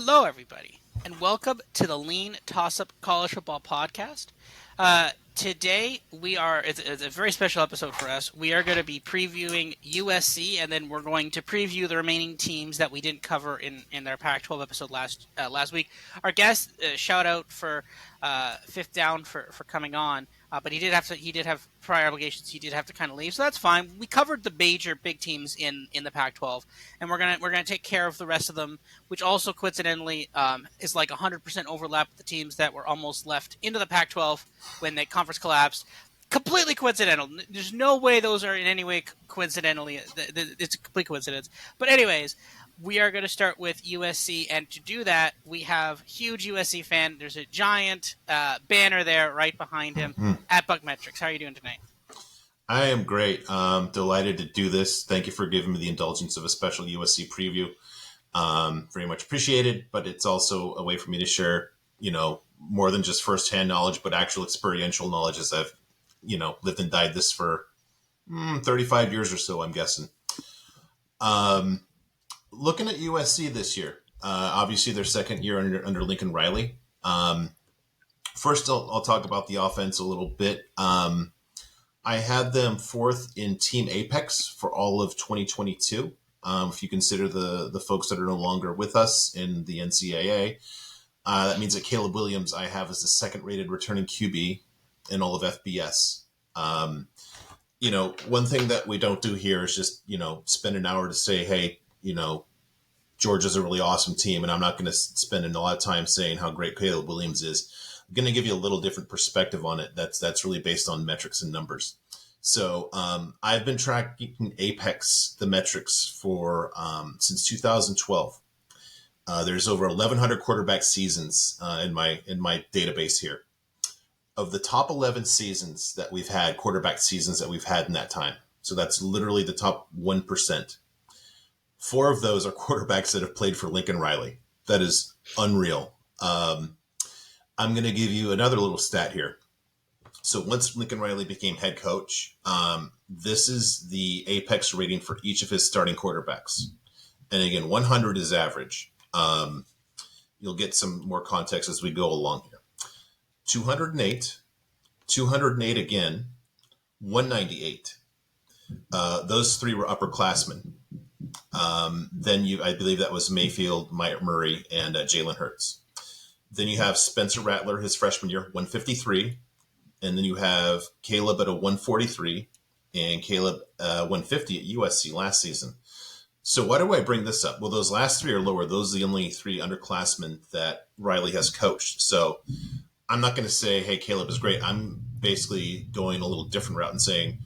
Hello, everybody, and welcome to the LeanTossup College Football Podcast. Today, it's a very special episode for us. We are going to be previewing USC, and then we're going to preview the remaining teams that we didn't cover in their Pac-12 episode last week. Our guest, shout out for Fifth Down for coming on. But he did have prior obligations. He did have to kind of leave, so that's fine. We covered the major big teams in the Pac-12, and we're gonna take care of the rest of them, which also coincidentally is like 100% overlap with the teams that were almost left into the Pac-12 when the conference collapsed. Completely coincidental. There's no way those are in any way coincidentally. It's a complete coincidence. But anyways, we are going to start with USC, and to do that, we have huge USC fan. There's a giant banner there right behind him at BuckMetrics. How are you doing tonight? I am great. Delighted to do this. Thank you for giving me the indulgence of a special USC preview. Very much appreciated, but it's also a way for me to share, more than just firsthand knowledge, but actual experiential knowledge as I've, lived and died this for 35 years or so, I'm guessing. Looking at USC this year, obviously their second year under Lincoln Riley. First, I'll talk about the offense a little bit. I had them fourth in Team Apex for all of 2022. If you consider the folks that are no longer with us in the NCAA, that means that Caleb Williams I have as the second-rated returning QB in all of FBS. One thing that we don't do here is just, spend an hour to say, hey, Georgia's a really awesome team, and I'm not going to spend a lot of time saying how great Caleb Williams is. I'm going to give you a little different perspective on it. That's really based on metrics and numbers. So I've been tracking Apex, the metrics, for since 2012. There's over 1,100 quarterback seasons in my database here. Of the top 11 seasons that we've had, quarterback seasons that we've had in that time, so that's literally the top 1%. 4 of those are quarterbacks that have played for Lincoln Riley. That is unreal. I'm going to give you another little stat here. So once Lincoln Riley became head coach, this is the Apex rating for each of his starting quarterbacks. And again, 100 is average. You'll get some more context as we go along here. 208, 208 again, 198. Those 3 were upperclassmen. Then I believe that was Mayfield, Murray, and Jalen Hurts. Then you have Spencer Rattler, his freshman year, 153. And then you have Caleb at a 143 and Caleb 150 at USC last season. So why do I bring this up? Well, those last 3 are lower. Those are the only 3 underclassmen that Riley has coached. So I'm not going to say, hey, Caleb is great. I'm basically going a little different route and saying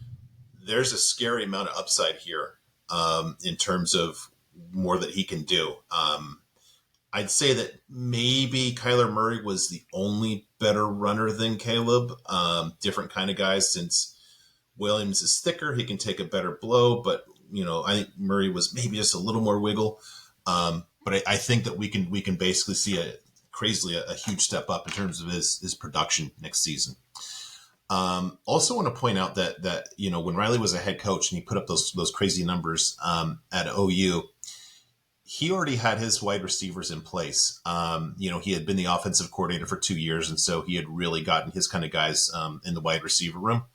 there's a scary amount of upside here in terms of more that he can do. I'd say that maybe Kyler Murray was the only better runner than Caleb. Different kind of guys, since Williams is thicker, he can take a better blow. But I think Murray was maybe just a little more wiggle. But I think that we can basically see a huge step up in terms of his production next season. Also want to point out that when Riley was a head coach and he put up those crazy numbers at OU, he already had his wide receivers in place. He had been the offensive coordinator for 2 years, and so he had really gotten his kind of guys in the wide receiver room.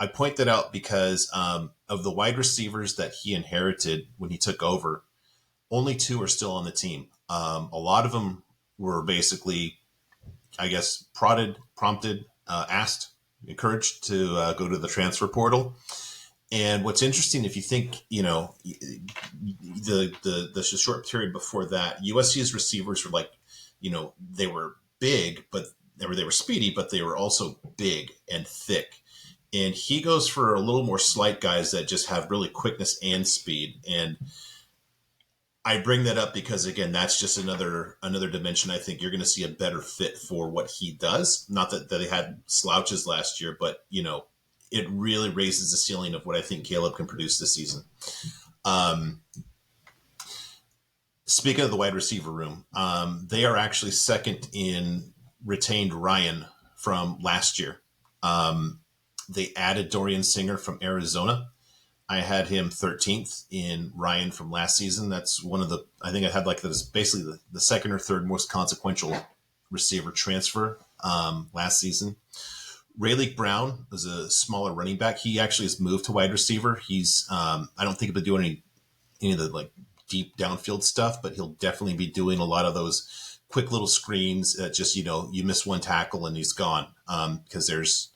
I point that out because of the wide receivers that he inherited when he took over, only 2 are still on the team. A lot of them were basically, I guess, prompted, asked, encouraged to go to the transfer portal. And what's interesting, if you think, the short period before that, USC's receivers were like, they were big, but they were speedy, but they were also big and thick. And he goes for a little more slight guys that just have really quickness and speed. And I bring that up because, again, that's just another dimension. I think you're going to see a better fit for what he does. Not that they had slouches last year, but, it really raises the ceiling of what I think Caleb can produce this season. Speaking of the wide receiver room, they are actually second in retained Ryan from last year. They added Dorian Singer from Arizona. I had him 13th in Ryan from last season. That's one of the, I think I had like this basically the second or third most consequential receiver transfer last season. Rayleigh Brown is a smaller running back. He actually has moved to wide receiver. He's, I don't think he'll be doing any of the like deep downfield stuff, but he'll definitely be doing a lot of those quick little screens that just, you miss one tackle and he's gone. Because there's,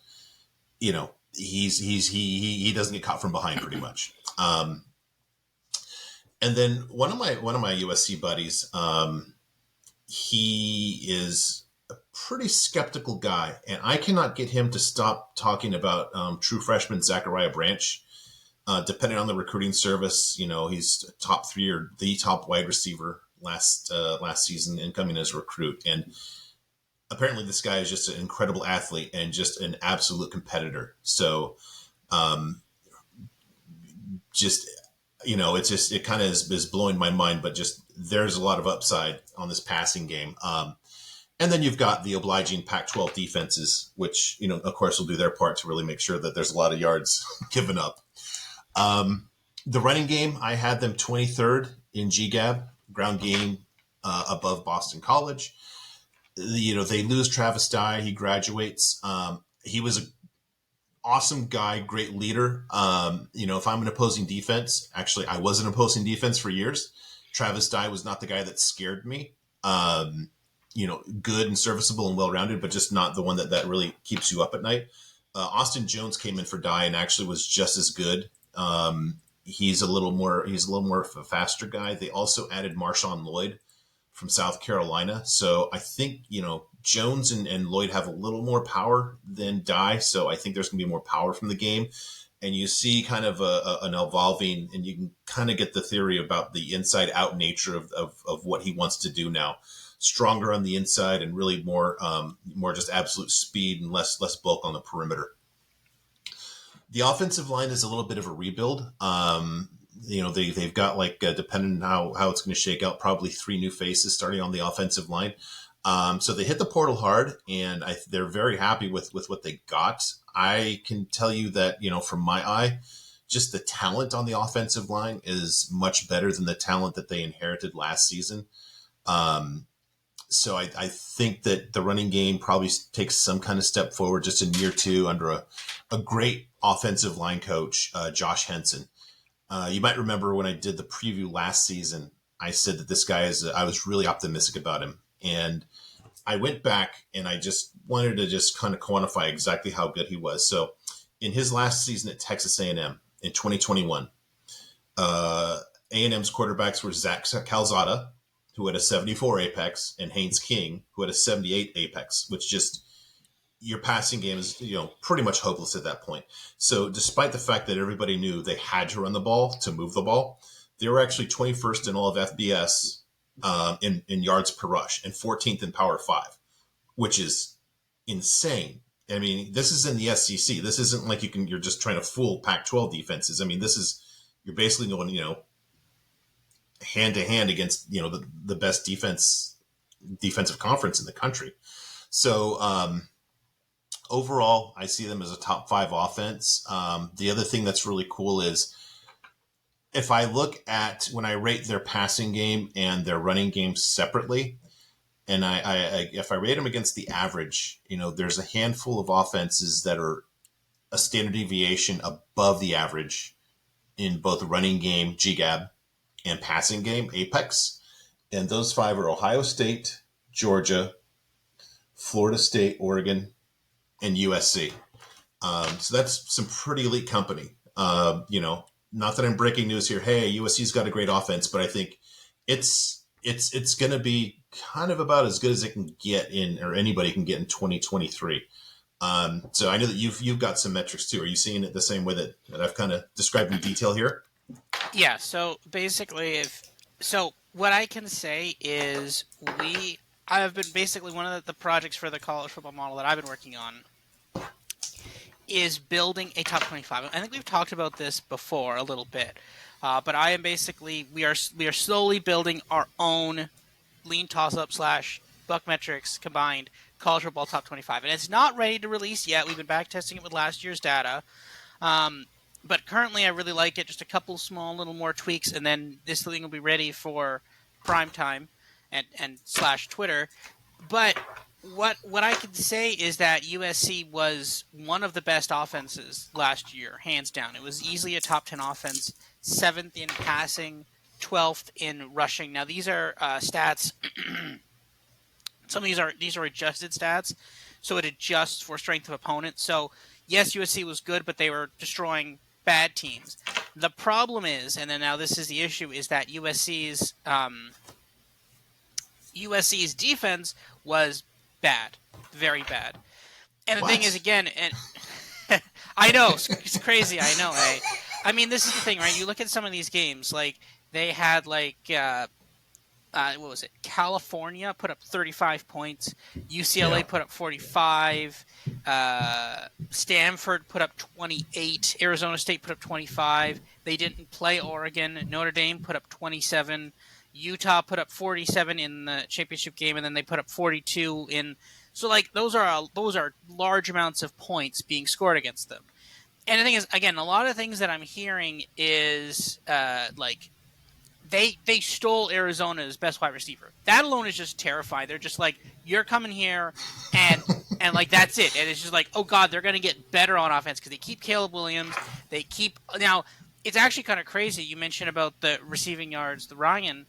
he doesn't get caught from behind pretty much. And then one of my USC buddies, he is a pretty skeptical guy, and I cannot get him to stop talking about true freshman Zachariah Branch. Depending on the recruiting service, he's top 3 or the top wide receiver last season, incoming as a recruit. And apparently this guy is just an incredible athlete and just an absolute competitor. So it kind of is blowing my mind, but just there's a lot of upside on this passing game. And then you've got the obliging Pac-12 defenses, which, of course, will do their part to really make sure that there's a lot of yards given up. The running game, I had them 23rd in GGAB, ground game above Boston College. They lose Travis Dye. He graduates. He was an awesome guy, great leader. If I'm an opposing defense, actually, I was an opposing defense for years. Travis Dye was not the guy that scared me. Good and serviceable and well-rounded, but just not the one that really keeps you up at night. Austin Jones came in for Dye and actually was just as good. He's a little more of a faster guy. They also added Marshawn Lloyd from South Carolina. So I think, Jones and Lloyd have a little more power than Dye. So I think there's going to be more power from the game. And you see kind of an evolving, and you can kind of get the theory about the inside out nature of what he wants to do now. Stronger on the inside and really more just absolute speed and less bulk on the perimeter. The offensive line is a little bit of a rebuild. They've got depending on how it's going to shake out, probably 3 new faces starting on the offensive line. So they hit the portal hard, and they're very happy with what they got. I can tell you that, from my eye, just the talent on the offensive line is much better than the talent that they inherited last season. So I think that the running game probably takes some kind of step forward just in year 2 under a great offensive line coach, Josh Henson. You might remember when I did the preview last season, I said that this guy I was really optimistic about him. And I went back and I just wanted to just kind of quantify exactly how good he was. So in his last season at Texas A&M in 2021, A&M's quarterbacks were Zach Calzada, who had a 74 apex, and Haynes King, who had a 78 apex, which just your passing game is, pretty much hopeless at that point. So despite the fact that everybody knew they had to run the ball to move the ball, they were actually 21st in all of FBS in yards per rush and 14th in Power 5, which is insane. I mean, this is in the SEC. This isn't like you're just trying to fool Pac-12 defenses. I mean, you're basically going, hand to hand against, the best defensive conference in the country. So, overall, I see them as a top 5 offense. The other thing that's really cool is if I look at when I rate their passing game and their running game separately, and if I rate them against the average, there's a handful of offenses that are a standard deviation above the average in both running game, GGAB, and passing game, Apex. And those 5 are Ohio State, Georgia, Florida State, Oregon, and USC. So that's some pretty elite company. Not that I'm breaking news here. Hey, USC's got a great offense, but I think it's going to be kind of about as good as it can get or anybody can get in 2023. So I know that you've got some metrics too. Are you seeing it the same way that I've kind of described in detail here? Yeah. So basically, what I can say is I have been basically one of the projects for the college football model that I've been working on is building a top 25. I think we've talked about this before a little bit, but I am basically we are slowly building our own LeanTossup / BuckMetrics combined college football top 25, and it's not ready to release yet. We've been back testing it with last year's data. but currently I really like it. Just a couple small little more tweaks, and then this thing will be ready for prime time and slash Twitter. But what I can say is that USC was one of the best offenses last year, hands down. It was easily a top 10 offense, 7th in passing, 12th in rushing. Now these are stats. Some of these are adjusted stats, so it adjusts for strength of opponent. So yes, USC was good, but they were destroying bad teams. The problem is, and then now this is the issue, is that USC's defense was bad, very bad. And the thing is, What? again, and I know it's crazy. I know. I mean, this is the thing, right? You look at some of these games, like they had what was it? California put up 35 points. UCLA Yeah. put up 45. Stanford put up 28. Arizona State put up 25. They didn't play Oregon. Notre Dame put up 27. Utah put up 47 in the championship game, and then they put up 42 in. So like those are large amounts of points being scored against them. And the thing is, again, a lot of things that I'm hearing is like they stole Arizona's best wide receiver. That alone is just terrifying. They're just like, you're coming here, and like that's it. And it's just like, oh god, they're gonna get better on offense because they keep Caleb Williams. They keep now. It's actually kind of crazy. You mentioned about the receiving yards, the Ryan.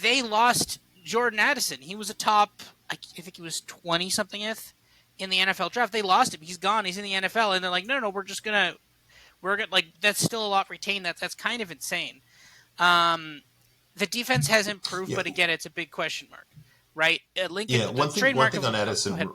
They lost Jordan Addison. He was a top, I think he was 20-somethingth in the NFL draft. They lost him. He's gone. He's in the NFL, and they're like, no, we're gonna like that's still a lot retained. That's kind of insane. The defense has improved, Yeah. but again, it's a big question mark, right? Lincoln, Yeah. One the thing. One trademark thing of on go Addison. ahead.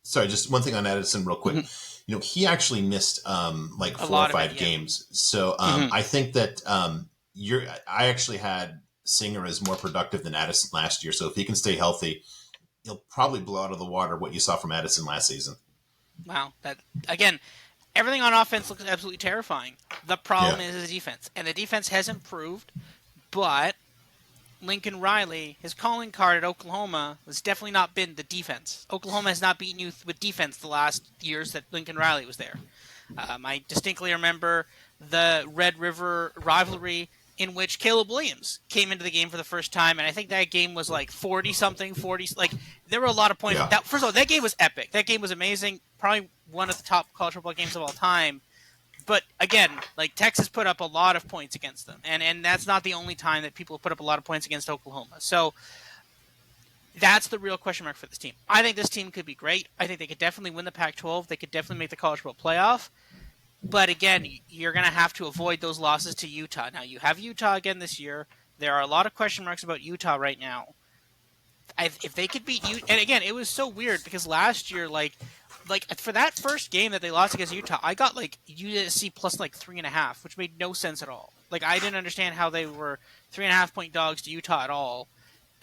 Sorry, just one thing on Addison, real quick. He actually missed like A 4 or lot of 5 it, yeah. games. So I think that I actually had Singer as more productive than Addison last year. So if he can stay healthy, he'll probably blow out of the water what you saw from Addison last season. Wow, that again, everything on offense looks absolutely terrifying. The problem Yeah. is the defense, and the defense has improved, but Lincoln Riley, his calling card at Oklahoma has definitely not been the defense. Oklahoma has not beaten you with defense the last years that Lincoln Riley was there. I distinctly remember the Red River rivalry in which Caleb Williams came into the game for the first time, and I think that game was like 40-something, 40. Like there were a lot of points. Yeah. First of all, that game was epic. That game was amazing. Probably one of the top college football games of all time. But again, like Texas put up a lot of points against them, and that's not the only time that people have put up a lot of points against Oklahoma. So that's the real question mark for this team. I think this team could be great. I think they could definitely win the Pac-12. They could definitely make the college football playoff. But again, you're going to have to avoid those losses to Utah. Now, you have Utah again this year. There are a lot of question marks about Utah right now. If they could beat Utah, and again, it was so weird because last year, like for that first game that they lost against Utah, I got like USC plus like 3.5, which made no sense at all. Like I didn't understand how they were 3.5 point dogs to Utah at all.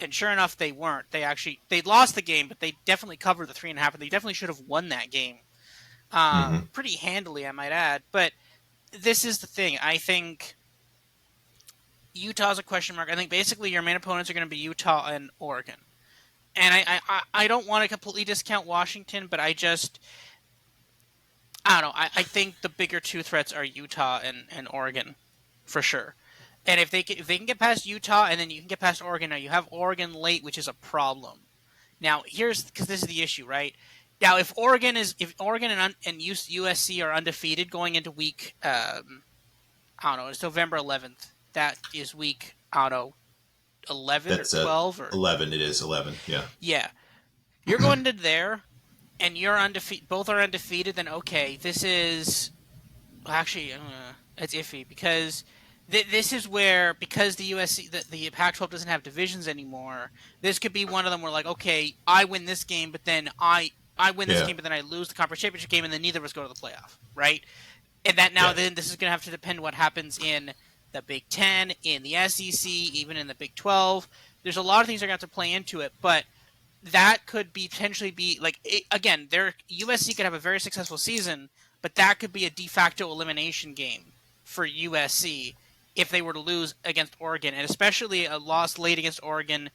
And sure enough, they weren't. They lost the game, but they definitely covered the 3.5, and they definitely should have won that game. Pretty handily, I might add. But this is the thing. I think Utah's a question mark. I think basically your main opponents are going to be Utah and Oregon. And I don't want to completely discount Washington, but I don't know. I think the bigger two threats are Utah and Oregon, for sure. And if they can get past Utah and then you can get past Oregon, now you have Oregon late, which is a problem. Now because this is the issue, right? Now if Oregon and USC are undefeated going into week, I don't know, it's November 11th. That is week, I don't know, 11 That's or 12 or 11. It is 11. Yeah. yeah. You're going to there, and you're undefeated. Both are undefeated. Then okay, this is actually it's iffy because this is where because the USC the Pac-12 doesn't have divisions anymore. This could be one of them where like okay, I win this game, but then I win this game, but then I lose the conference championship game, and then neither of us go to the playoff, right? And that now then this is going to have to depend what happens in the Big Ten, in the SEC, even in the Big 12. There's a lot of things that are going to have to play into it, but that could potentially be like again, USC could have a very successful season, but that could be a de facto elimination game for USC if they were to lose against Oregon, and especially a loss late against Oregon.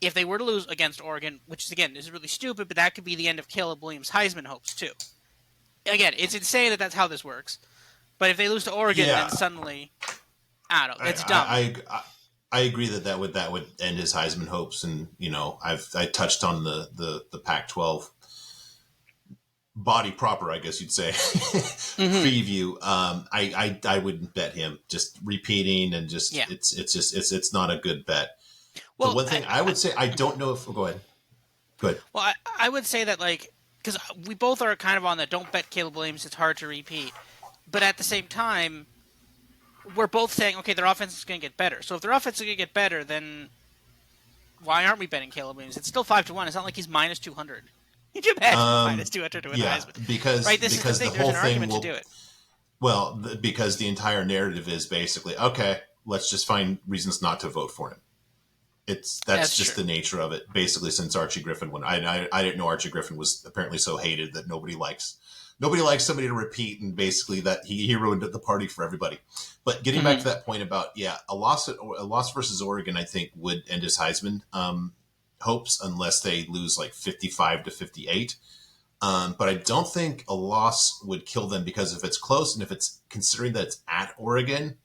If they were to lose against Oregon, which is again is really stupid, but that could be the end of Caleb Williams' Heisman hopes too. Again, it's insane that that's how this works. But if they lose to Oregon, Yeah, then suddenly, I don't know. It's dumb. I agree that would end his Heisman hopes, and I touched on the Pac-12 body proper, I guess you'd say, preview. I wouldn't bet him. Just repeating and just it's not a good bet. The Well, one thing I would say, I don't know if go ahead. Good. well, I would say that because we both are kind of on the don't bet Caleb Williams. It's hard to repeat, but at the same time, we're both saying okay, their offense is going to get better. So if their offense is going to get better, then why aren't we betting Caleb Williams? It's still 5-1. It's not like he's minus 200. Could you imagine minus 200 to win the Heisman? Because right, this because is the thing. the There's whole an thing argument will. to do it. Well, because the entire narrative is basically okay. Let's just find reasons not to vote for him. That's just true. the nature of it. Basically, since Archie Griffin won, I didn't know Archie Griffin was apparently so hated that nobody likes somebody to repeat, and basically that he ruined the party for everybody. But getting back to that point about a loss versus Oregon, I think would end his Heisman hopes unless they lose like 55-58. But I don't think a loss would kill them, because if it's close and if it's considering that it's at Oregon,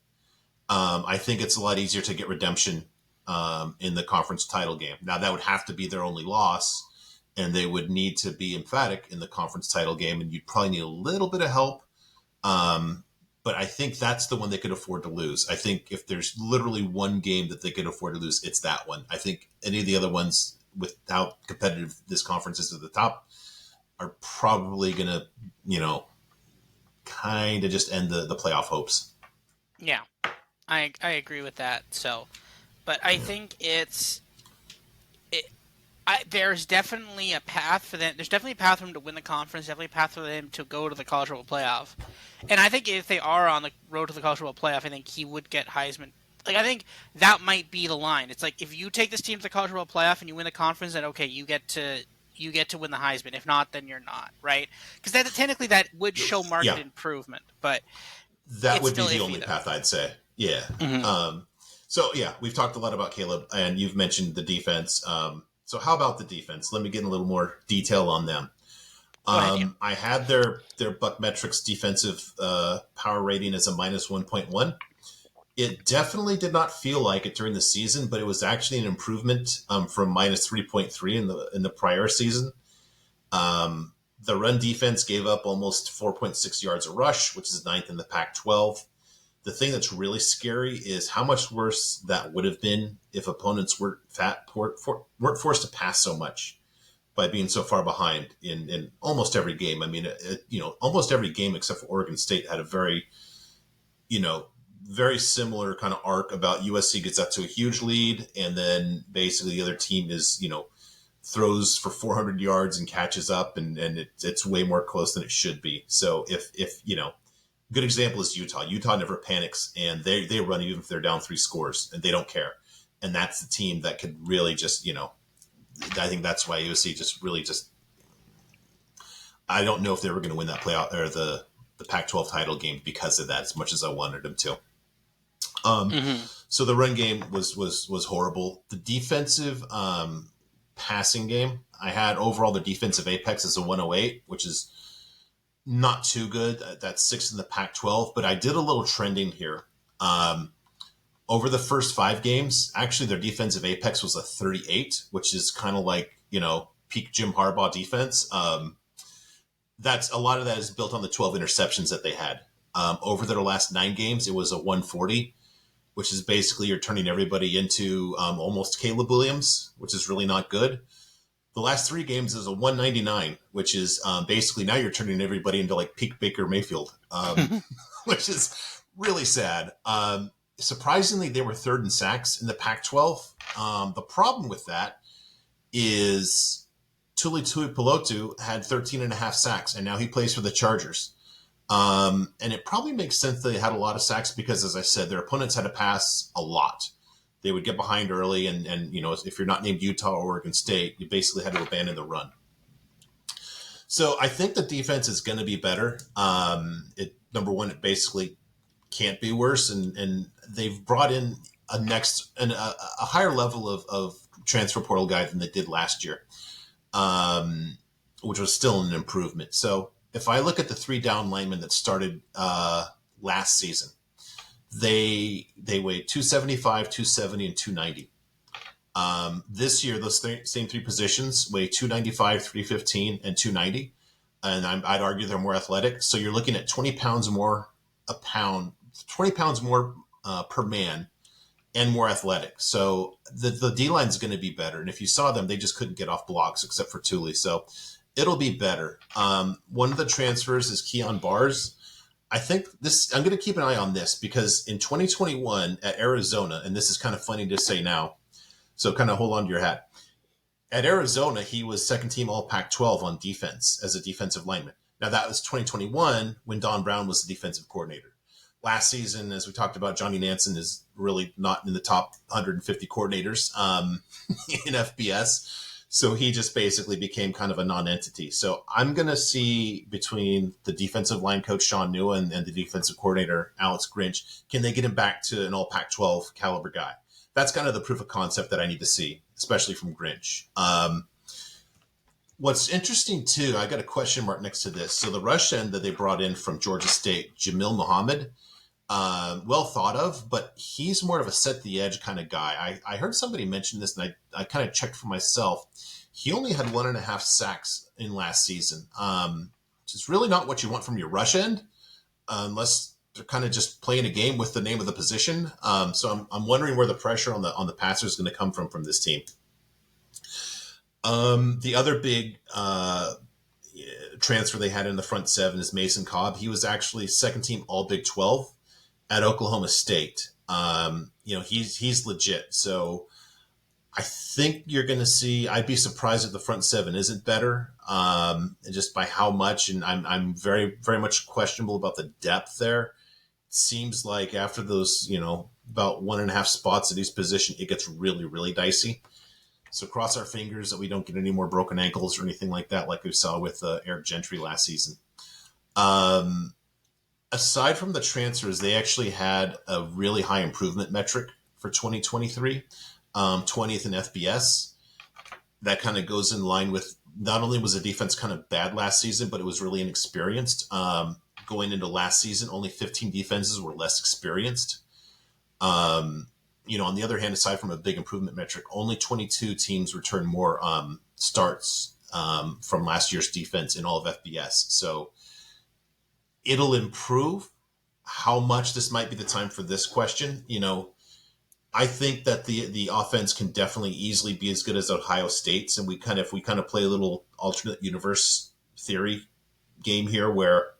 I think it's a lot easier to get redemption in the conference title game. Now, that would have to be their only loss, and they would need to be emphatic in the conference title game, and you'd probably need a little bit of help. But I think that's the one they could afford to lose. I think if there's literally one game that they could afford to lose, it's that one. I think any of the other ones, with how competitive this conference is at the top, are probably going to, kind of just end the playoff hopes. Yeah, I agree with that. So, but I think there's definitely a path for them. There's definitely a path for them to win the conference. Definitely a path for them to go to the college football playoff. And I think if they are on the road to the college football playoff, I think he would get Heisman. I think that might be the line. It's like if you take this team to the college football playoff and you win the conference, then okay, you get to win the Heisman. If not, then you're not, right? Because technically that would show market improvement, but that would be the only path, I'd say. Yeah. Mm-hmm. So we've talked a lot about Caleb, and you've mentioned the defense. So how about the defense? Let me get in a little more detail on them. I had their BuckMetrics defensive power rating as a minus 1.1. It definitely did not feel like it during the season, but it was actually an improvement from minus 3.3 in the prior season. The run defense gave up almost 4.6 yards a rush, which is ninth in the Pac-12. The thing that's really scary is how much worse that would have been if opponents weren't forced to pass so much by being so far behind in almost every game. I mean, almost every game except for Oregon State had a very, very similar kind of arc about USC gets up to a huge lead, and then basically the other team is, throws for 400 yards and catches up, and it's way more close than it should be. So if good example is Utah. Utah never panics, and they run even if they're down 3 scores, and they don't care. And that's the team that could really just, I think that's why USC I don't know if they were going to win that playoff or the Pac-12 title game because of that, as much as I wanted them to. So the run game was horrible. The defensive passing game, I had overall the defensive apex as a 108, which is not too good. That's 6th in the Pac-12, but I did a little trending here. Over the first 5 games, actually their defensive apex was a 38, which is kind of like, peak Jim Harbaugh defense. That's a lot of that is built on the 12 interceptions that they had. Over their last 9 games, it was a 140, which is basically you're turning everybody into almost Caleb Williams, which is really not good. The last 3 games is a 199, which is basically now you're turning everybody into like peak Baker Mayfield, which is really sad. Surprisingly, they were 3rd in sacks in the Pac-12. The problem with that is Tuli Tuipulotu had 13 and a half sacks, and now he plays for the Chargers. And it probably makes sense that they had a lot of sacks because, as I said, their opponents had to pass a lot. They would get behind early, and if you're not named Utah or Oregon State, you basically had to abandon the run. So I think the defense is going to be better. Number one, it basically can't be worse, and they've brought in a higher level of transfer portal guy than they did last year, which was still an improvement. So if I look at the 3 down linemen that started last seaon. They weighed 275, 270, and 290. This year, those same three positions weigh 295, 315, and 290. And I'd argue they're more athletic. So you're looking at 20 pounds more a pound, 20 pounds more per man, and more athletic. So the D-line is going to be better. And if you saw them, they just couldn't get off blocks except for Thule. So it'll be better. One of the transfers is Keon Bars. I think I'm going to keep an eye on this because in 2021 at Arizona, and this is kind of funny to say now, so kind of hold on to your hat. At Arizona, he was second team all Pac-12 on defense as a defensive lineman. Now that was 2021 when Don Brown was the defensive coordinator. Last season, as we talked about, Johnny Nansen is really not in the top 150 coordinators in FBS. So he just basically became kind of a non-entity. So I'm going to see between the defensive line coach, Sean Nua, and the defensive coordinator, Alex Grinch, can they get him back to an all Pac-12 caliber guy? That's kind of the proof of concept that I need to see, especially from Grinch. What's interesting, too, I got a question mark next to this. So the rush end that they brought in from Georgia State, Jamil Muhammad, well thought of, but he's more of a set the edge kind of guy. I heard somebody mention this, and I kind of checked for myself. He only had 1.5 sacks in last season, which is really not what you want from your rush end, unless they're kind of just playing a game with the name of the position. So I'm wondering where the pressure on the passer is going to come from this team. The other big transfer they had in the front seven is Mason Cobb. He was actually second team all Big 12 at Oklahoma State. He's legit. So I think you're going to see, I'd be surprised if the front seven isn't better, just by how much. And I'm very, very much questionable about the depth there. It seems like after those, about 1.5 spots at each position, it gets really, really dicey. So cross our fingers that we don't get any more broken ankles or anything like that, like we saw with Eric Gentry last season. Aside from the transfers, they actually had a really high improvement metric for 2023, 20th in FBS. That kind of goes in line with, not only was the defense kind of bad last season, but it was really inexperienced. Going into last season, only 15 defenses were less experienced. On the other hand, aside from a big improvement metric, only 22 teams returned more starts from last year's defense in all of FBS. So it'll improve. How much, this might be the time for this question. I think that the offense can definitely easily be as good as Ohio State's, and we kind of play a little alternate universe theory game here, where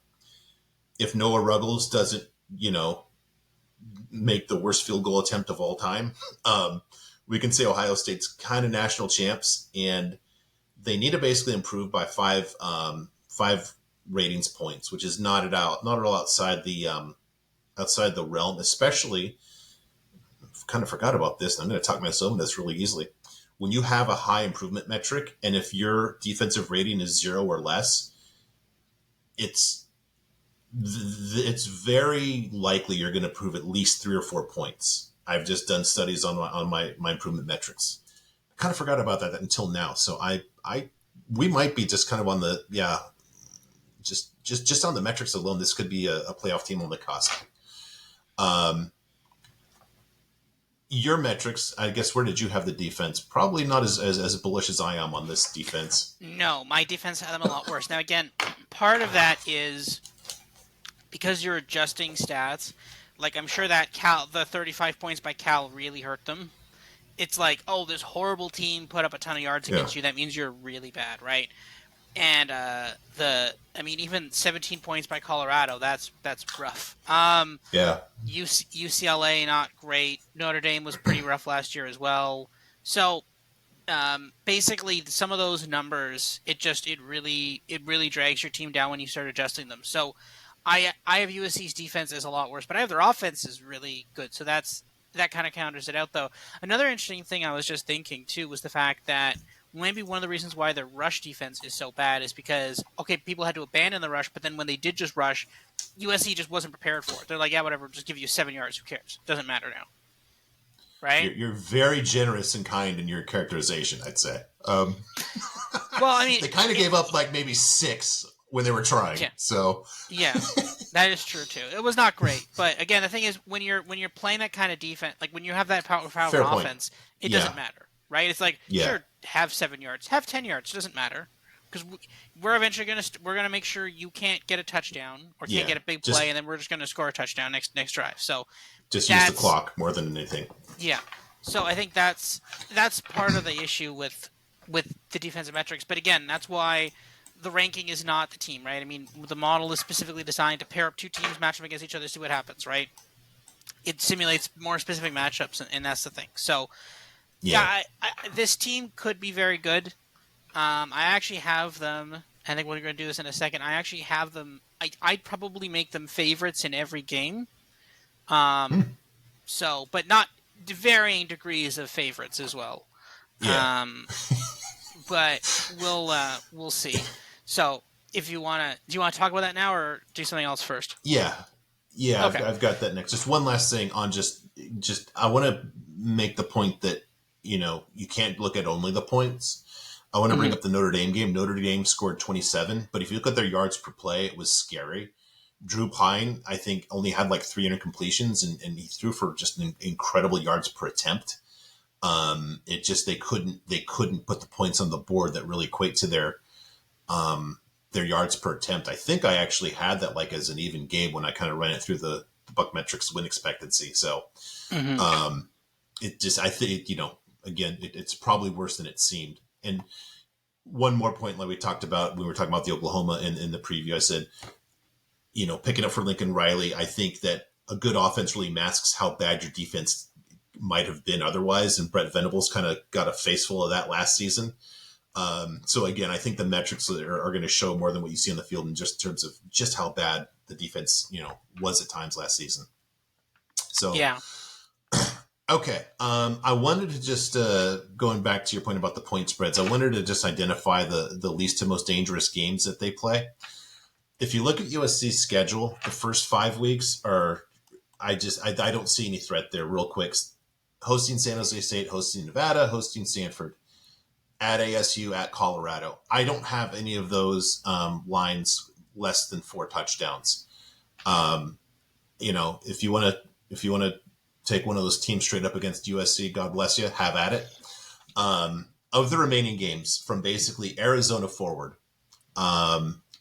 if Noah Ruggles doesn't, make the worst field goal attempt of all time, we can say Ohio State's kind of national champs, and they need to basically improve by five ratings points, which is not at all outside the realm. Especially, kind of forgot about this, and I'm going to talk myself into this really easily. When you have a high improvement metric, and if your defensive rating is 0 or less, it's very likely you're going to prove at least 3 or 4 points. I've just done studies on my improvement metrics. I kind of forgot about that until now. So we might be just kind of on the, just on the metrics alone, this could be a playoff team on the cusp. Your metrics, I guess, where did you have the defense? Probably not as bullish as I am on this defense. No, my defense had them a lot worse. Now, again, part of that is because you're adjusting stats. Like, I'm sure that the 35 points by Cal really hurt them. It's like, oh, this horrible team put up a ton of yards against you. That means you're really bad, right? And even 17 points by Colorado, that's rough. UCLA, not great. Notre Dame was pretty rough last year as well. So basically, some of those numbers, it really drags your team down when you start adjusting them. So I have USC's defense is a lot worse, but I have their offense is really good. So that kind of counters it out, though. Another interesting thing I was just thinking, too, was the fact that maybe one of the reasons why their rush defense is so bad is because, okay, people had to abandon the rush, but then when they did just rush, USC just wasn't prepared for it. They're like, yeah, whatever, just give you 7 yards. Who cares? Doesn't matter now. Right? You're very generous and kind in your characterization, I'd say. Well, I mean, they kind of gave up like maybe 6 when they were trying. Yeah. So Yeah, that is true too. It was not great, but again, the thing is, when you're playing that kind of defense, like when you have that power of fair an point. offense, it Yeah, doesn't matter, right? It's like, yeah, sure, have 7 yards, have 10 yards, doesn't matter, because we're eventually we're gonna make sure you can't get a touchdown or can't yeah. get a big play, Just and then we're just gonna score a touchdown next drive. So use the that's clock more than anything. yeah. So I think that's part of the issue with the defensive metrics. But again, that's why the ranking is not the team, right? I mean, the model is specifically designed to pair up two teams, match them against each other, see what happens, right? It simulates more specific matchups, and that's the thing. So yeah, Yeah. this team could be very good. I actually have them. I think we're going to do this in a second. I actually have them. I'd probably make them favorites in every game. Hmm. So, but not varying degrees of favorites as well. Yeah. But we'll see. So, if you wanna, do you want to talk about that now, or do something else first? Yeah. Yeah, Okay. I've got that next. Just one last thing on just I want to make the point that you can't look at only the points. I want to bring Mm-hmm. up the Notre Dame game. Notre Dame scored 27, but if you look at their yards per play, it was scary. Drew Pine, I think, only had like 300 completions, and he threw for just an incredible yards per attempt. It just they couldn't put the points on the board that really equate to their yards per attempt. I think I actually had that like as an even game when I kind of ran it through the BuckMetrics win expectancy. So Mm-hmm. it just I think again it's probably worse than it seemed. And one more point, like we talked about when we were talking about the Oklahoma in the preview, I said picking up for Lincoln Riley. I think that a good offense really masks how bad your defense might have been otherwise. And Brett Venables kind of got a face full of that last season. So again, I think the metrics are going to show more than what you see on the field in just terms of just how bad the defense, was at times last season. So, Yeah. okay. I wanted to just, going back to your point about the point spreads, I wanted to just identify the least to most dangerous games that they play. If you look at USC's schedule, the first 5 weeks are, I don't see any threat there real quick. Hosting San Jose State, hosting Nevada, hosting Stanford, at ASU, at Colorado. I don't have any of those lines less than 4 touchdowns. If you want to take one of those teams straight up against USC, God bless you, have at it. Of the remaining games, from basically Arizona forward,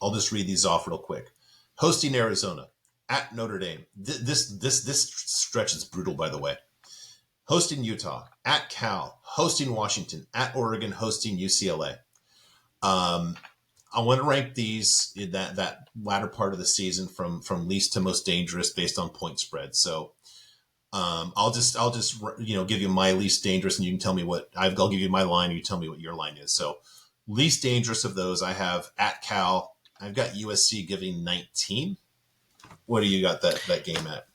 I'll just read these off real quick. Hosting Arizona, at Notre Dame. This stretch is brutal, by the way. Hosting Utah, at Cal, hosting Washington, at Oregon, hosting UCLA. I want to rank these in that latter part of the season from least to most dangerous based on point spread. So I'll just give you my least dangerous, and you can tell me what I'll give you my line, and you tell me what your line is. So least dangerous of those, I have at Cal. I've got USC giving 19. What do you got that game at?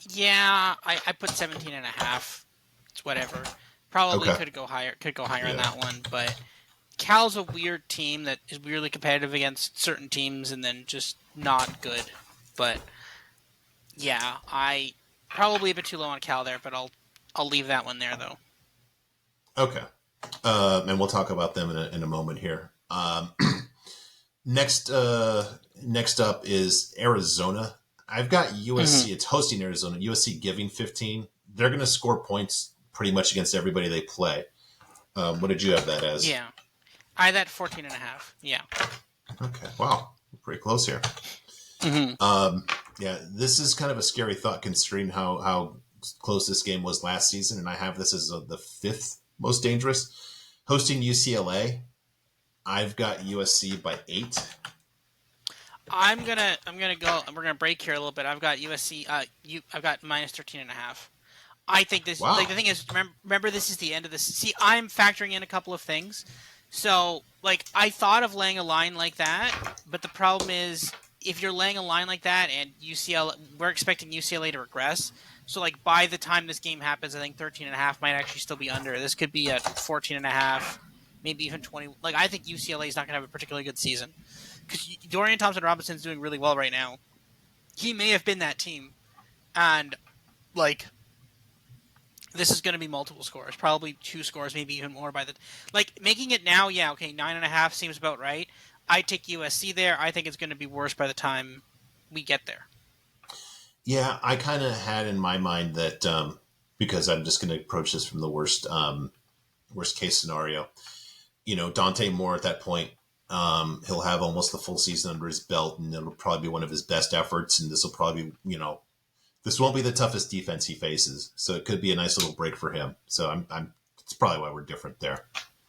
Yeah, I put 17.5. It's whatever. Probably Okay. could go higher. Could go higher on Yeah. that one, but Cal's a weird team that is weirdly competitive against certain teams and then just not good. But yeah, I probably a bit too low on Cal there, but I'll leave that one there though. Okay. And we'll talk about them in a moment here. Next up is Arizona. I've got USC. Mm-hmm. It's hosting Arizona. USC giving 15. They're going to score points pretty much against everybody they play. What did you have that as? Yeah, I had that 14.5. Yeah. Okay. Wow. Pretty close here. Mm-hmm. Yeah, this is kind of a scary thought considering how close this game was last season, and I have this as the 5th most dangerous. Hosting UCLA, I've got USC by 8. I'm gonna go. We're gonna break here a little bit. I've got USC. I've got minus 13.5. I think this. Wow. Like the thing is, remember this is the end of this. See, I'm factoring in a couple of things. So, like, I thought of laying a line like that, but the problem is, if you're laying a line like that and UCLA, we're expecting UCLA to regress. So, like, by the time this game happens, I think 13.5 might actually still be under. This could be at 14.5, maybe even 20. Like, I think UCLA is not going to have a particularly good season because Dorian Thompson-Robinson's doing really well right now. He may have been that team, and like, this is going to be multiple scores, probably 2 scores, maybe even more by the like making it now. Yeah, okay, 9.5 seems about right. I take USC there. I think it's going to be worse by the time we get there. Yeah, I kind of had in my mind that because I'm just going to approach this from the worst case scenario. Dante Moore at that point, he'll have almost the full season under his belt, and it'll probably be one of his best efforts. And this will probably, this won't be the toughest defense he faces, so it could be a nice little break for him. So it's probably why we're different there.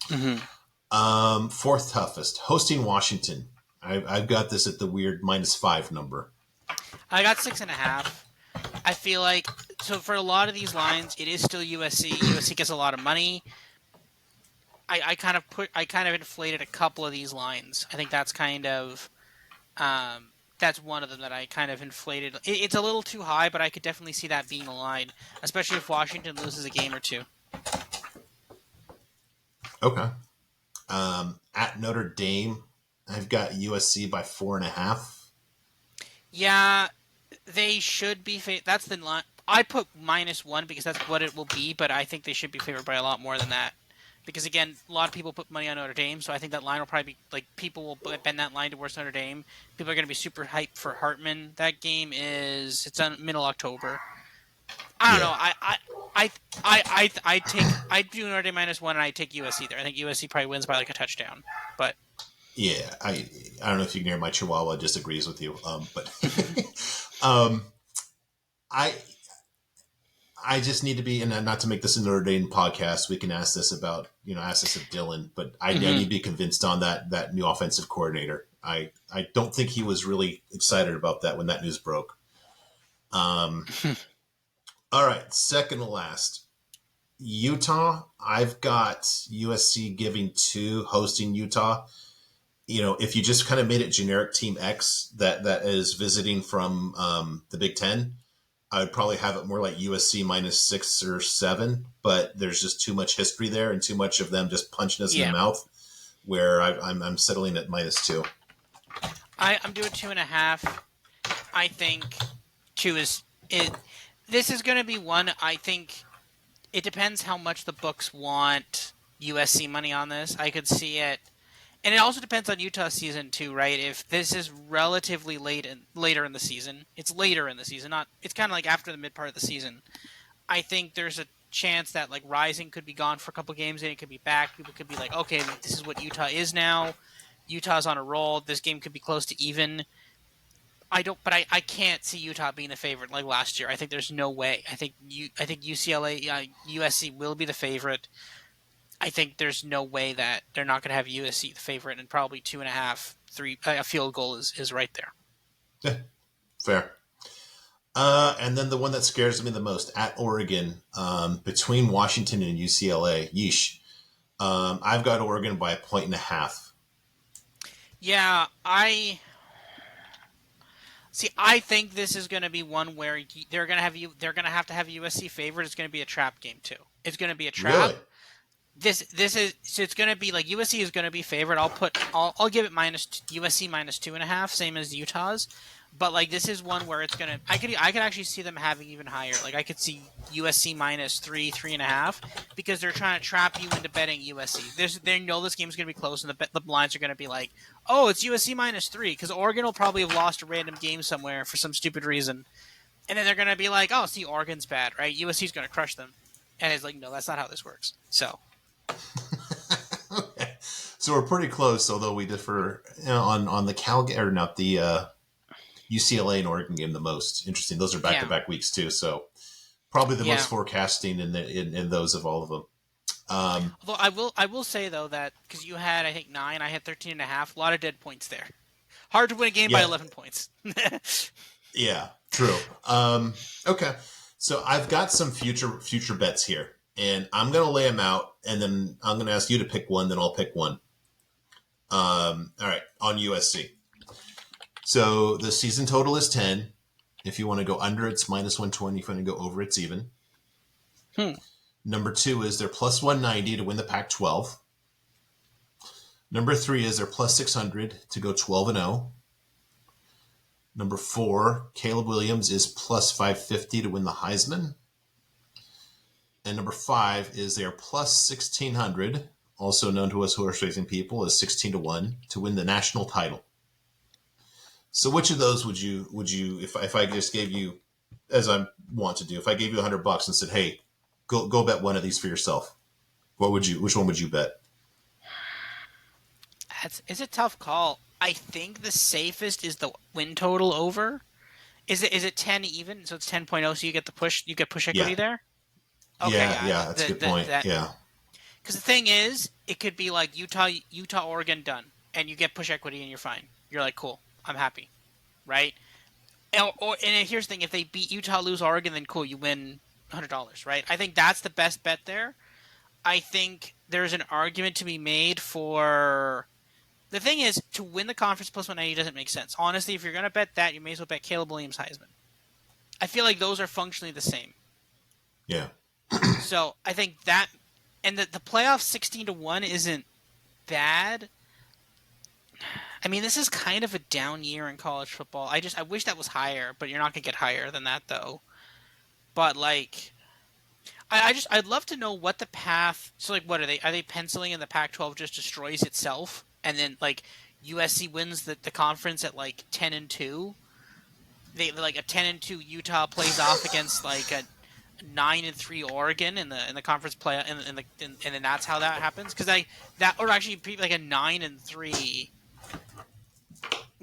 Mm-hmm. Fourth toughest, hosting Washington. I've got this at the weird -5 number. I got 6.5. I feel like for a lot of these lines, it is still USC. USC gets a lot of money. I kind of inflated a couple of these lines. I think that's kind of that's one of them that I kind of inflated. It's a little too high, but I could definitely see that being a line, especially if Washington loses a game or two. Okay. At Notre Dame, I've got USC by 4.5. Yeah, they should be. That's the line. I put -1 because that's what it will be, but I think they should be favored by a lot more than that. Because again, a lot of people put money on Notre Dame, so I think that line will probably be people will bend that line towards Notre Dame. People are going to be super hyped for Hartman. That game it's on middle October. I don't know. I do Notre Dame -1 and I take USC there. I think USC probably wins by a touchdown, but. Yeah, I don't know if you can hear my Chihuahua disagrees with you, but I just need to be, and not to make this a Notre Dame podcast, we can ask this of Dylan, but I need to be convinced on that new offensive coordinator. I don't think he was really excited about that when that news broke. All right, second to last, Utah. I've got USC giving 2, hosting Utah. If you just kind of made it generic Team X that is visiting from the Big Ten, I would probably have it more like USC -6 or 7, but there's just too much history there and too much of them just punching us in the mouth where I'm settling at -2. I'm doing 2.5. I think 2 is it. This is going to be one. I think it depends how much the books want USC money on this. I could see it. And it also depends on Utah's season too, right? If this is relatively later in the season, it's later in the season. It's kind of like after the mid part of the season. I think there's a chance that Rising could be gone for a couple games and it could be back. People could be like, okay, this is what Utah is now. Utah's on a roll. This game could be close to even. I can't see Utah being the favorite like last year. I think there's no way. I think USC will be the favorite. I think there's no way that they're not going to have USC the favorite, and probably 2.5, 3. A field goal is right there. Yeah, fair. And then the one that scares me the most at Oregon, between Washington and UCLA. Yeesh. I've got Oregon by 1.5. Yeah, I think this is going to be one where they're going to have to have USC favored. It's going to be a trap game too. It's going to be a trap. Really? This is so it's going to be USC is going to be favored. I'll give it USC -2.5, same as Utah's. But this is one where it's gonna. I could actually see them having even higher. I could see USC -3, 3.5, because they're trying to trap you into betting USC. They know this game's gonna be close, and the lines are gonna be oh, it's USC -3, because Oregon will probably have lost a random game somewhere for some stupid reason, and then they're gonna be oh, see, Oregon's bad, right? USC's gonna crush them, and it's no, that's not how this works. So. Okay. So we're pretty close, although we differ on the UCLA and Oregon game the most. Interesting. Those are back-to-back weeks too, so probably the most forecasting in those of all of them. Although I will say though that because you had I think 9, I had 13.5. A lot of dead points there. Hard to win a game by 11 points. Yeah, true. Okay, so I've got some future bets here. And I'm going to lay them out, and then I'm going to ask you to pick one, then I'll pick one. All right, on USC. So the season total is 10. If you want to go under, it's -120. If you want to go over, it's even. Number 2 is they're +190 to win the Pac-12. Number 3 is they're +600 to go 12-0. Number 4, Caleb Williams is +550 to win the Heisman. And number 5 is they're +1,600 also known to us horse racing people, is 16-1 to win the national title. So which of those would you if I just gave you, as I want to do, if I gave you $100 and said, hey, go bet one of these for yourself, which one would you bet? It's a tough call. I think the safest is the win total over. Is it 10 even? So it's 10.0, so you get push equity Yeah. there? Okay, Yeah, that's a good point. Yeah. Because the thing is, it could be like Utah, Oregon done, and you get push equity and you're fine. You're like, cool, I'm happy, right? And here's the thing: if they beat Utah, lose Oregon, then cool, you win $100, right? I think that's the best bet there. I think there's an argument to be made for. The thing is, to win the conference plus 190 doesn't make sense. Honestly, if you're going to bet that, you may as well bet Caleb Williams Heisman. I feel like those are functionally the same. Yeah. So I think that, and the playoff 16-1 isn't bad. I mean, this is kind of a down year in college football. I wish that was higher, but you're not going to get higher than that though. But like, I'd love to know what the path. So like, what are they? Are they penciling in the Pac-12 just destroys itself, and then like USC wins the conference at like 10-2? They like a 10-2 Utah plays off against like a 9-3 Oregon in the conference play, and then that's how that happens. Because or actually like a 9-3.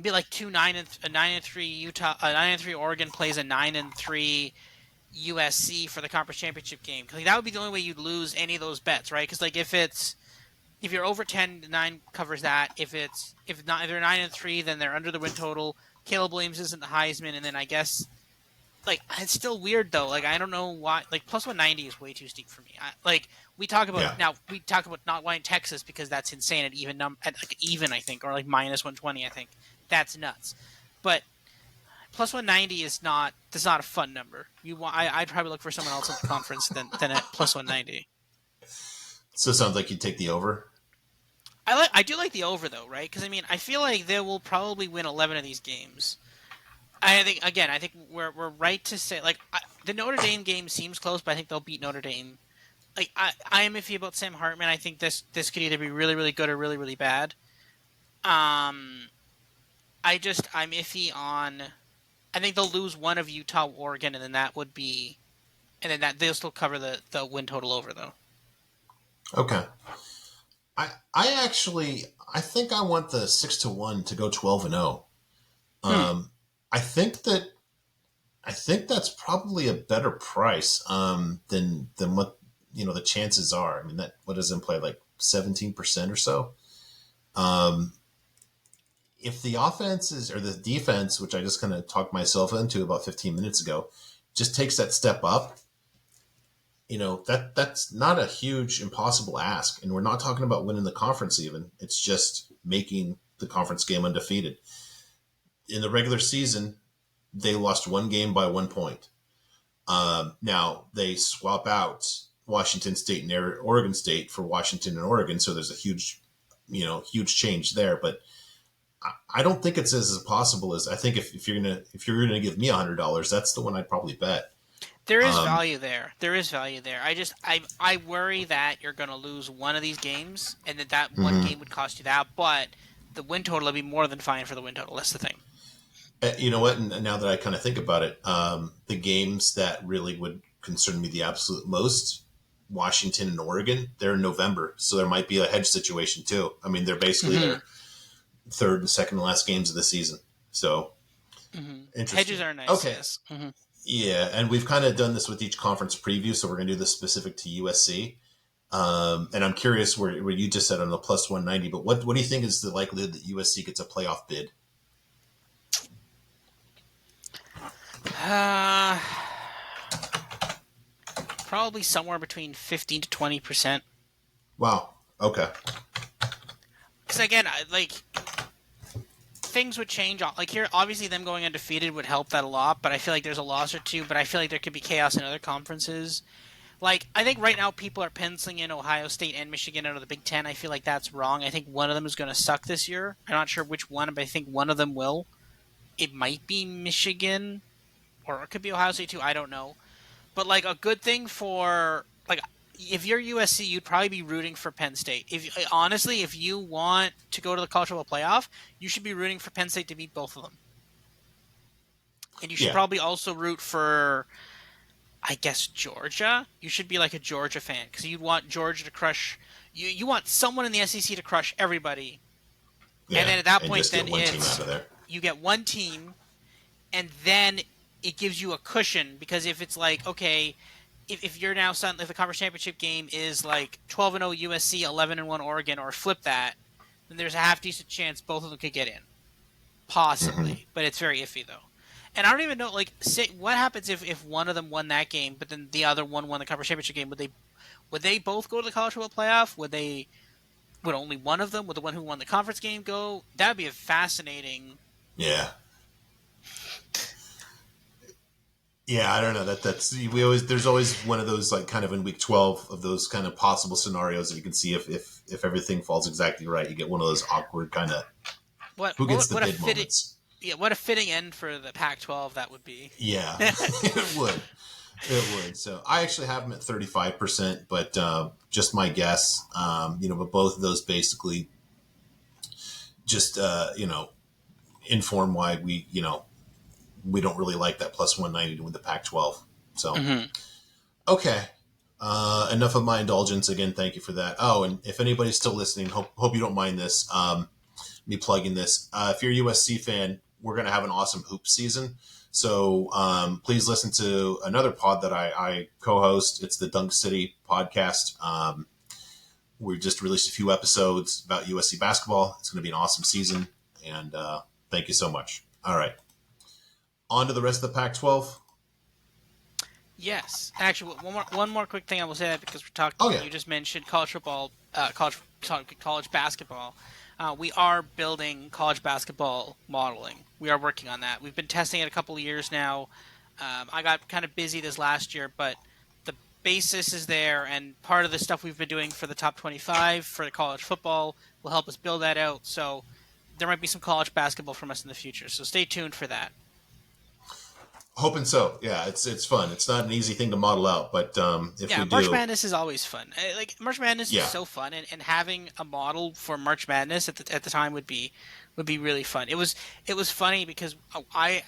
Be like a 9-3 Utah, a 9-3 Oregon plays a 9-3 USC for the conference championship game. Because like, that would be the only way you'd lose any of those bets, right? Because like if you're over 10, 9 covers that. If they're 9-3, then they're under the win total. Caleb Williams isn't the Heisman, and then I guess like it's still weird though. Like I don't know why. Like plus 190 is way too steep for me. We talk about not wanting Texas because that's insane at even I think, or like minus 120 I think. That's nuts. But plus 190 is not a fun number. I'd probably look for someone else in the conference than at plus 190. So it sounds like you'd take the over. I do like the over though, right? Because I mean, I feel like they will probably win 11 of these games. I think we're right to say like the Notre Dame game seems close, but I think they'll beat Notre Dame. Like I am iffy about Sam Hartman. I think this could either be really really good or really really bad. I'm iffy on. I think they'll lose one of Utah, Oregon, and then they'll still cover the win total over though. Okay. I think I want the 6-1 to go 12-0. I think that's probably a better price than what the chances are. I mean, what does it imply, like 17% or so? If the offense or the defense, which I just kind of talked myself into about 15 minutes ago, just takes that step up, that's not a huge impossible ask. And we're not talking about winning the conference even. It's just making the conference game undefeated. In the regular season, they lost one game by 1 point. Now they swap out Washington State and Oregon State for Washington and Oregon. So there's a huge change there, but I don't think it's as possible as I think if you're gonna give me $100, that's the one I'd probably bet. There is value there. I worry that you're going to lose one of these games, and that one game would cost you that. But the win total would be more than fine for the win total. That's the thing. You know what? And now that I kind of think about it, the games that really would concern me the absolute most, Washington and Oregon, they're in November, so there might be a hedge situation too. I mean, they're basically their third and second to last games of the season. So hedges are nice. Okay. Yes. Mm-hmm. Yeah, and we've kind of done this with each conference preview, so we're going to do this specific to USC. And I'm curious where you just said on the plus 190, but what do you think is the likelihood that USC gets a playoff bid? Probably somewhere between 15 to 20%. Wow. Okay. Because again, things would change. Like here, obviously, them going undefeated would help that a lot. But I feel like there's a loss or two. But I feel like there could be chaos in other conferences. Like I think right now people are penciling in Ohio State and Michigan out of the Big Ten. I feel like that's wrong. I think one of them is going to suck this year. I'm not sure which one, but I think one of them will. It might be Michigan, or it could be Ohio State too. I don't know. But like a good thing for like if you're USC, you'd probably be rooting for Penn State. Honestly, if you want to go to the college football playoff, you should be rooting for Penn State to beat both of them. And you should Yeah. probably also root for, I guess, Georgia. You should be like a Georgia fan because you'd want Georgia to crush. You want someone in the SEC to crush everybody, Yeah. and then at that And point, just then get one team out of there. you get one team, and then it gives you a cushion because if it's like, okay, if you're now if the conference championship game is like 12-0 USC, 11-1 Oregon, or flip that, then there's a half decent chance both of them could get in, possibly, but it's very iffy though. And I don't even know, like, what happens if one of them won that game, but then the other one won the conference championship game? Would they both go to the college football playoff? Would only one of them, would the one who won the conference game go? That would be a fascinating. Yeah. Yeah, I don't know. There's always one of those, like, kind of in week 12 of those kind of possible scenarios that you can see if everything falls exactly right. You get one of those awkward kind of who gets the bid moments. Yeah, what a fitting end for the Pac-12 that would be. Yeah, it would. It would. So I actually have them at 35%, but just my guess. But both of those basically just inform why we don't really like that plus 190 to win the Pac-12. So okay. Enough of my indulgence. Again, thank you for that. Oh, and if anybody's still listening, hope you don't mind this. Me plugging this. If you're a USC fan, we're going to have an awesome hoop season. So please listen to another pod that I co-host. It's the Dunk City podcast. We just released a few episodes about USC basketball. It's going to be an awesome season. And thank you so much. All right. On to the rest of the Pac-12. Yes. Actually, one more quick thing I will say that because we're talking. Oh, yeah. You just mentioned college football, college basketball. We are building college basketball modeling. We are working on that. We've been testing it a couple of years now. I got kind of busy this last year, but the basis is there, and part of the stuff we've been doing for the top 25 for the college football will help us build that out. So there might be some college basketball from us in the future. So stay tuned for that. Hoping so. Yeah, it's fun. It's not an easy thing to model out, but if we do... March Madness is always fun. Like March Madness is so fun, and having a model for March Madness at the time would be really fun. It was funny because I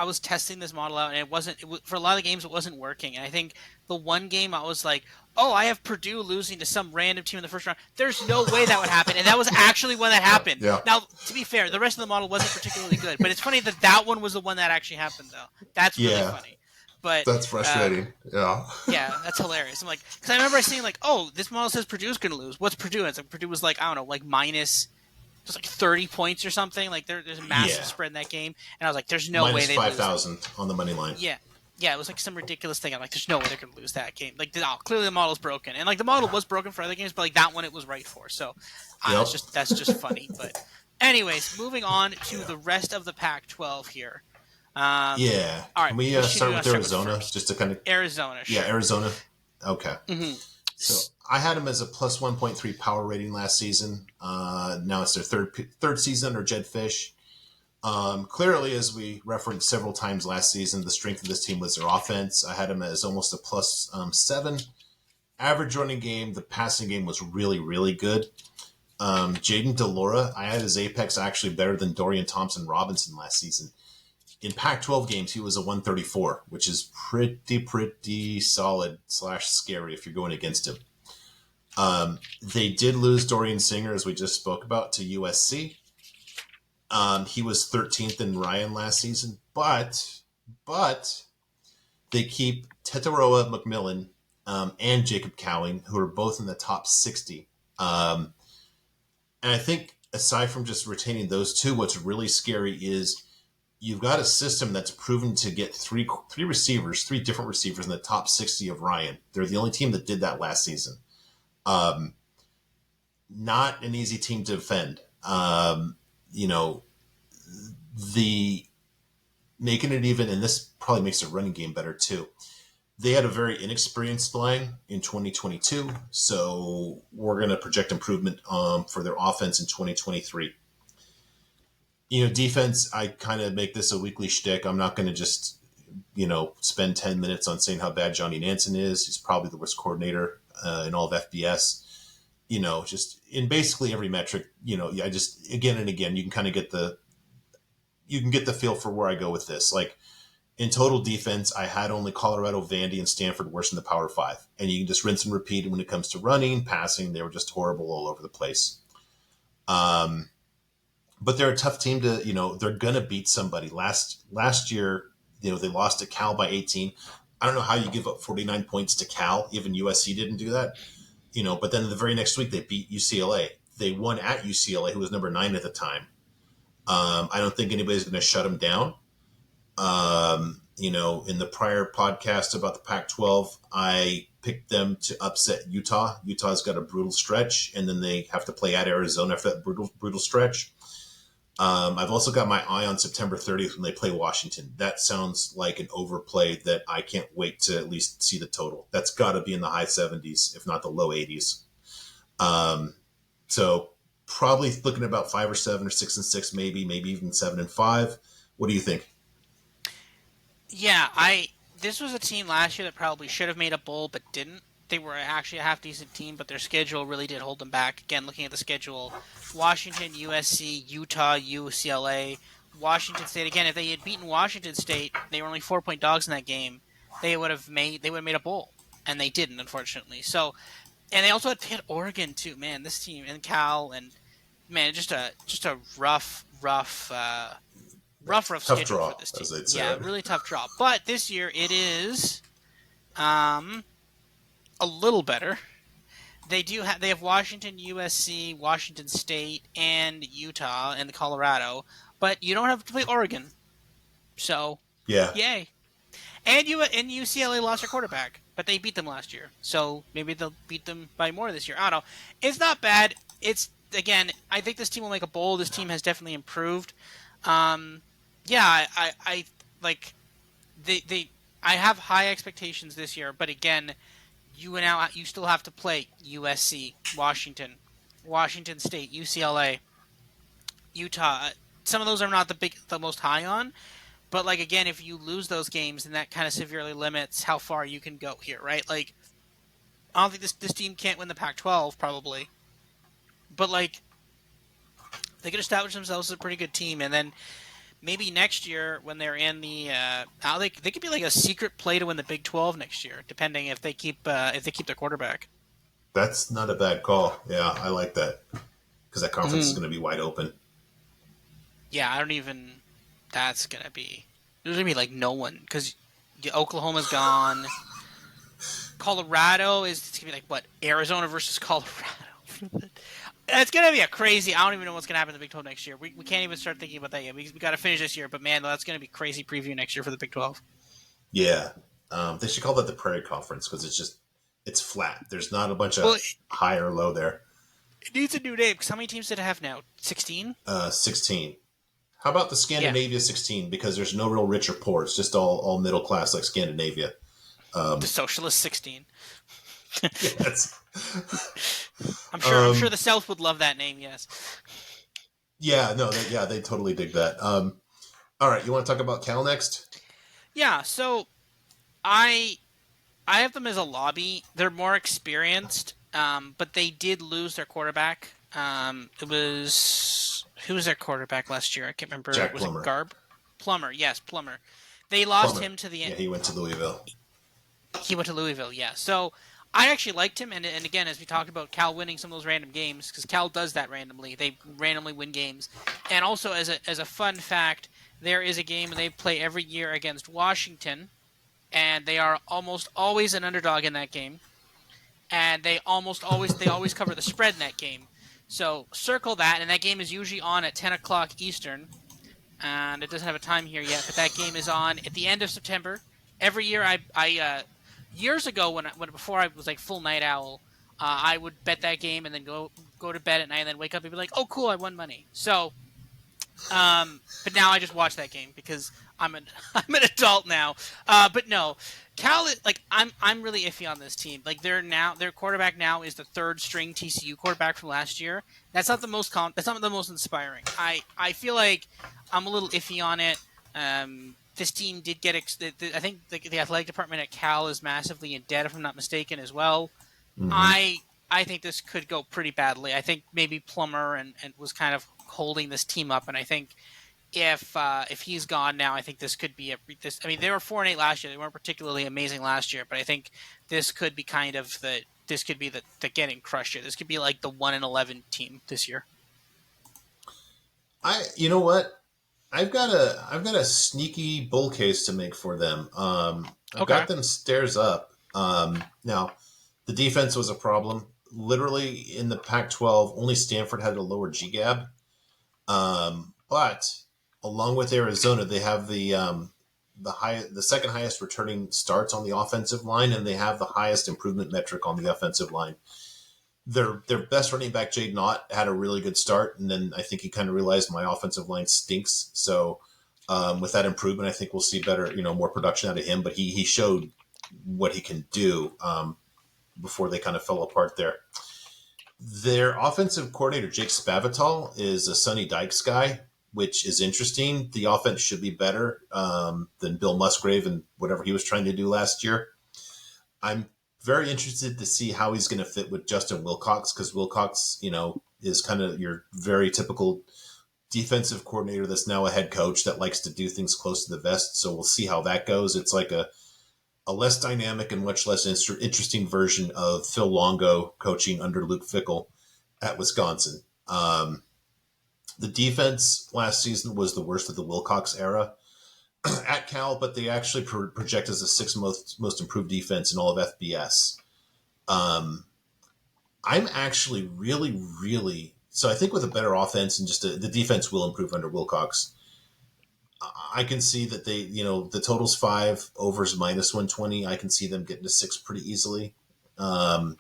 was testing this model out, and it wasn't for a lot of the games it wasn't working. And I think the one game I was like, oh, I have Purdue losing to some random team in the first round. There's no way that would happen, and that was actually when that happened. Yeah. Now, to be fair, the rest of the model wasn't particularly good, but it's funny that one was the one that actually happened, though. That's really funny. But that's frustrating. Yeah, that's hilarious. I'm like, because I remember seeing like, oh, this model says Purdue's going to lose. What's Purdue? And it's like Purdue was like, I don't know, like minus just like 30 points or something. Like there's a massive spread in that game, and I was like, there's no way they minus 5,000 on the money line. Yeah, it was like some ridiculous thing. I'm like, there's no way they're going to lose that game. Like, clearly the model's broken, and like the model was broken for other games, but like that one it was right for. So that's just funny. But anyways, moving on to the rest of the Pac-12 here. All right. Can we start with Arizona just to kind of Arizona? Sure. Yeah, Arizona. Okay. Mm-hmm. So I had them as a plus 1.3 power rating last season. Now it's their third season under Jed Fish. Clearly, as we referenced several times last season, the strength of this team was their offense. I had them as almost a plus 7. Average running game, the passing game was really, really good. Jaden DeLora, I had his apex actually better than Dorian Thompson-Robinson last season. In Pac-12 games, he was a 134, which is pretty solid / scary if you're going against him. They did lose Dorian Singer, as we just spoke about, to USC. He was 13th in Ryan last season, but they keep Tetaroa McMillan and Jacob Cowing, who are both in the top 60. And I think aside from just retaining those two, what's really scary is you've got a system that's proven to get three different receivers in the top 60 of Ryan. They're the only team that did that last season. Not an easy team to defend. The making it even, and this probably makes the running game better too. They had a very inexperienced line in 2022, so we're going to project improvement for their offense in 2023. Defense, I kind of make this a weekly shtick. I'm not going to just, spend 10 minutes on saying how bad Johnny Nansen is. He's probably the worst coordinator in all of FBS. Just in basically every metric. I just again and again you can kind of get the feel for where I go with this. Like in total defense, I had only Colorado, Vandy, and Stanford worse than the Power Five, and you can just rinse and repeat when it comes to running, passing. They were just horrible all over the place. But they're a tough team to, they're going to beat somebody. Last year, they lost to Cal by 18. I don't know how you give up 49 points to Cal. Even USC didn't do that, but then the very next week they beat UCLA. They won at UCLA, who was number 9 at the time. I don't think anybody's going to shut them down. In the prior podcast about the Pac-12, I picked them to upset Utah. Utah's got a brutal stretch, and then they have to play at Arizona after that brutal stretch. I've also got my eye on September 30th when they play Washington. That sounds like an overplay that I can't wait to at least see the total. That's got to be in the high 70s, if not the low 80s. So probably looking at about 5 or 7 or 6-6, maybe even 7-5. What do you think? Yeah, this was a team last year that probably should have made a bowl but didn't. They were actually a half-decent team, but their schedule really did hold them back. Again, looking at the schedule, Washington, USC, Utah, UCLA, Washington State. Again, if they had beaten Washington State, they were only 4-point dogs in that game. They would have made a bowl, and they didn't, unfortunately. So, and they also had to hit Oregon too. Man, this team and Cal, and man, just a rough Tough schedule draw, for this team. as they'd say. Yeah, really tough draw. But this year it is a little better. They have Washington, USC, Washington State, and Utah and Colorado, but you don't have to play Oregon. So, yeah, yay. And UCLA lost their quarterback, but they beat them last year. So maybe they'll beat them by more this year. I don't know. It's not bad. It's, again, I think this team will make a bowl. This team has definitely improved. Yeah, I like they I have high expectations this year, but again, you still have to play USC, Washington State, UCLA, Utah. Some of those are not the most high on, but like again, if you lose those games, then that kind of severely limits how far you can go here, right? Like, I don't think this team can't win the Pac-12 probably, but like they could establish themselves as a pretty good team, and then maybe next year when they're in the they could be like a secret play to win the Big 12 next year, depending if they keep their quarterback. That's not a bad call. Yeah, I like that because that conference is going to be wide open. Yeah, there's going to be like no one because Oklahoma's gone. Colorado it's going to be like what, Arizona versus Colorado. It's going to be a crazy. I don't even know what's going to happen in the Big 12 next year. We can't even start thinking about that yet. We got to finish this year, but man, that's going to be crazy preview next year for the Big 12. Yeah, they should call that the Prairie Conference because it's flat. There's not a bunch of high or low there. It needs a new name because how many teams did it have now? 16? 16. How about the Scandinavia 16? Because there's no real rich or poor. It's just all middle class like Scandinavia. The Socialist 16. Yes. I'm sure the South would love that name. Yes. Yeah. No. They totally dig that. All right. You want to talk about Cal next? Yeah. So, I have them as a lobby. They're more experienced, but they did lose their quarterback. Who was their quarterback last year? I can't remember. Jack was Plummer. it Garb? Plummer. Yes, Plummer. They lost Plummer. him to the end. Yeah, he went to Louisville. Yeah. So I actually liked him, and again, as we talked about Cal winning some of those random games, because Cal does that randomly. They randomly win games. And also, as a fun fact, there is a game they play every year against Washington, and they are almost always an underdog in that game. And they always cover the spread in that game. So circle that, and that game is usually on at 10 o'clock Eastern. And it doesn't have a time here yet, but that game is on at the end of September. Every year, I years ago when before I was like full night owl, I would bet that game and then go to bed at night and then wake up and be like, oh cool, I won money. So, but now I just watch that game because I'm an adult now. But no, Cal, like I'm really iffy on this team. Like their quarterback now is the third string TCU quarterback from last year. That's not the most inspiring. I feel like I'm a little iffy on it. This team did get I think the athletic department at Cal is massively in debt, if I'm not mistaken, as well. Mm-hmm. I think this could go pretty badly. I think maybe Plummer and was kind of holding this team up, and I think if he's gone now, I think this could be this. I mean, they were 4-8 last year. They weren't particularly amazing last year, but I think this could be kind of this could be the getting crushed year. This could be like the 1-11 team this year. You know what? I've got a sneaky bull case to make for them. I've Okay. got them stairs up. Now, the defense was a problem. Literally in the Pac-12, only Stanford had a lower GGAB. But along with Arizona, they have the second highest returning starts on the offensive line, and they have the highest improvement metric on the offensive line. Their best running back, Jade Knott, had a really good start, and then I think he kind of realized my offensive line stinks. So with that improvement, I think we'll see better, more production out of him. But he showed what he can do before they kind of fell apart there. Their offensive coordinator, Jake Spavital, is a Sonny Dykes guy, which is interesting. The offense should be better than Bill Musgrave and whatever he was trying to do last year. I'm very interested to see how he's going to fit with Justin Wilcox, because Wilcox, is kind of your very typical defensive coordinator that's now a head coach that likes to do things close to the vest. So we'll see how that goes. It's like a less dynamic and much less interesting version of Phil Longo coaching under Luke Fickell at Wisconsin. The defense last season was the worst of the Wilcox era at Cal, but they actually project as the sixth most improved defense in all of FBS. I'm actually really, really so I think with a better offense and just the defense will improve under Wilcox. I can see that they, the total's 5, overs -120. I can see them getting to 6 pretty easily. The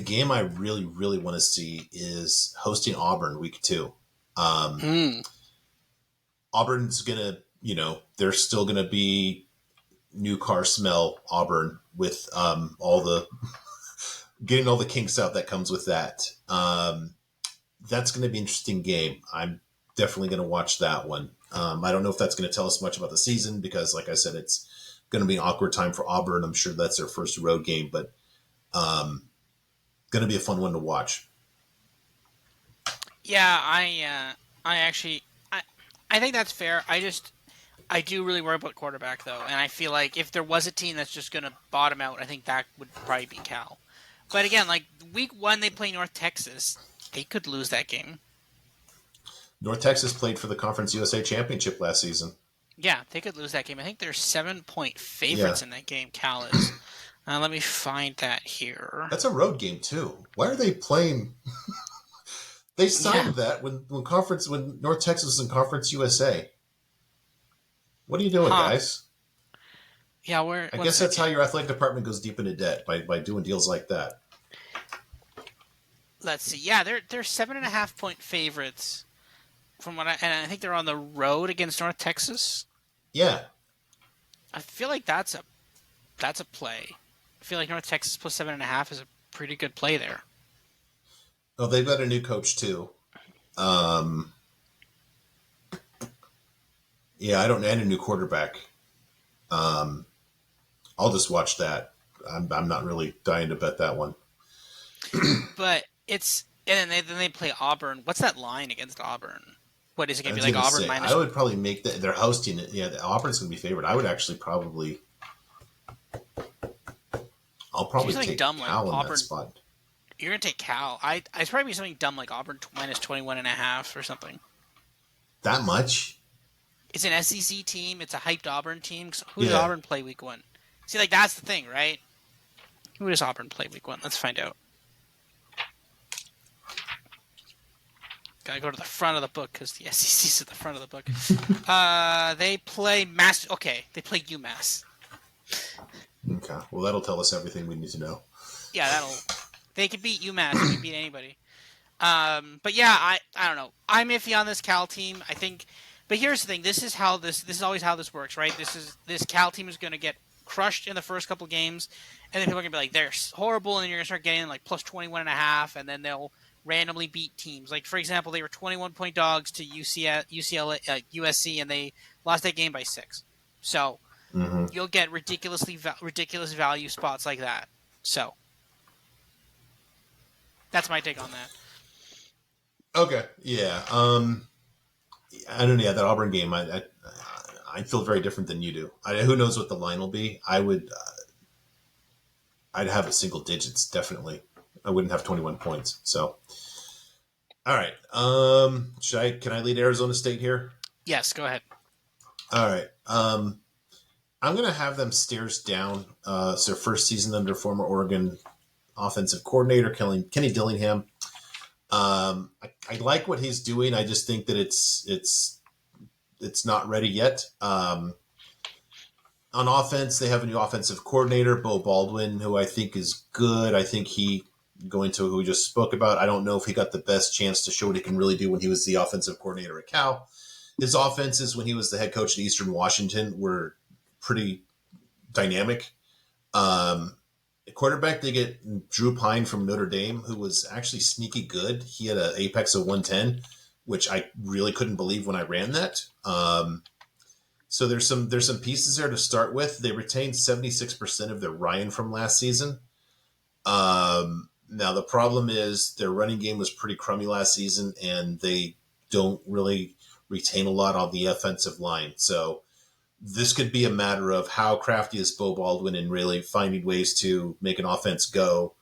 game I really, really want to see is hosting Auburn week 2. Auburn's going to, they're still going to be new car smell Auburn with getting all the kinks out that comes with that. That's going to be an interesting game. I'm definitely going to watch that one. I don't know if that's going to tell us much about the season because, like I said, it's going to be an awkward time for Auburn. I'm sure that's their first road game, but going to be a fun one to watch. Yeah, I think that's fair. I do really worry about quarterback though, and I feel like if there was a team that's just going to bottom out, I think that would probably be Cal. But again, like week 1, they play North Texas. They could lose that game. North Texas played for the Conference USA Championship last season. Yeah, they could lose that game. I think they're 7-point favorites in that game, Cal is. Let me find that here. That's a road game, too. Why are they playing? They signed that when North Texas was in Conference USA. What are you doing, guys? Yeah, I guess that's how your athletic department goes deep into debt, by doing deals like that. Let's see. Yeah, they're 7.5-point favorites. And I think they're on the road against North Texas. Yeah, I feel like that's a play. I feel like North Texas plus 7.5 is a pretty good play there. Oh, they've got a new coach too. Yeah, I don't and a new quarterback. I'll just watch that. I'm not really dying to bet that one. But then they play Auburn. What's that line against Auburn? What is it going to be like Auburn minus? I would probably make that they're hosting it. Yeah, Auburn's going to be favored. I would actually probably. I'll probably take dumb Cal like in Auburn. that spot. You're going to take Cal. I'd probably be something dumb like Auburn minus 21.5 or something. That much? It's an SEC team. It's a hyped Auburn team. Who does Auburn play week 1? See, like that's the thing, right? Who does Auburn play week 1? Let's find out. Gotta go to the front of the book because the SEC's at the front of the book. They play they play UMass. Okay, well that'll tell us everything we need to know. Yeah, they could beat UMass. They could beat anybody. But yeah, I don't know. I'm iffy on this Cal team. I think, but here's the thing. This is always how this works, right? This Cal team is going to get crushed in the first couple games, and then people are going to be like, they're horrible, and then you're going to start getting like plus 21.5, and then they'll randomly beat teams. Like, for example, they were 21-point dogs to USC, and they lost that game by 6. So you'll get ridiculous value spots like that. So That's my take on that. Okay, yeah. I don't know. Yeah, that Auburn game, I feel very different than you do. Who knows what the line will be? I'd have it single digits definitely. I wouldn't have 21 points. So, all right. Can I lead Arizona State here? Yes, go ahead. All right. I'm going to have them stairs down. It's their first season under former Oregon offensive coordinator Kenny Dillingham. I like what he's doing. I just think that it's not ready yet. On offense, they have a new offensive coordinator, Bo Baldwin, who I think is good. I think going to who we just spoke about. I don't know if he got the best chance to show what he can really do when he was the offensive coordinator at Cal. His offenses when he was the head coach at Eastern Washington were pretty dynamic. Quarterback, they get Drew Pine from Notre Dame, who was actually sneaky good. He had an apex of 110, which I really couldn't believe when I ran that. So there's some pieces there to start with. They retained 76% of their Ryan from last season. Now the problem is their running game was pretty crummy last season, and they don't really retain a lot on the offensive line. So this could be a matter of how crafty is Bo Baldwin in really finding ways to make an offense go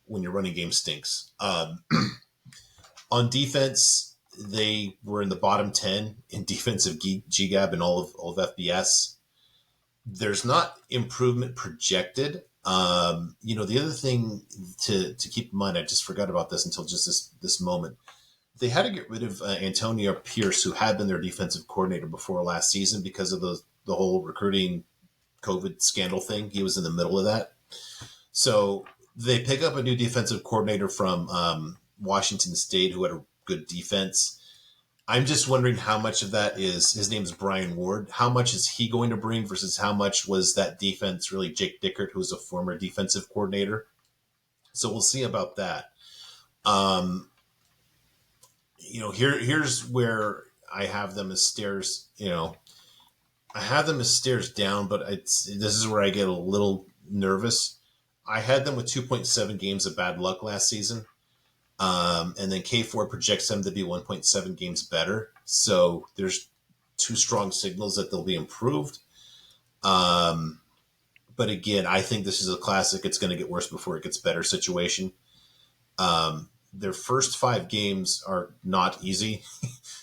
when your running game stinks. On defense, they were in the bottom 10 in defensive GGAB and all of FBS. There's not improvement projected. The other thing to keep in mind, I just forgot about this until just this moment. They had to get rid of Antonio Pierce, who had been their defensive coordinator before last season because of the whole recruiting COVID scandal thing. He was in the middle of that. So they pick up a new defensive coordinator from Washington State who had a good defense. I'm just wondering how much of that is, his name is Brian Ward, how much is he going to bring versus how much was that defense really Jake Dickert, who's a former defensive coordinator. So we'll see about that. Here's where I have them as stairs, I have them as stairs down, but this is where I get a little nervous. I had them with 2.7 games of bad luck last season. And then K4 projects them to be 1.7 games better. So there's two strong signals that they'll be improved. But again, I think this is a classic. It's going to get worse before it gets better situation. Their first 5 games are not easy.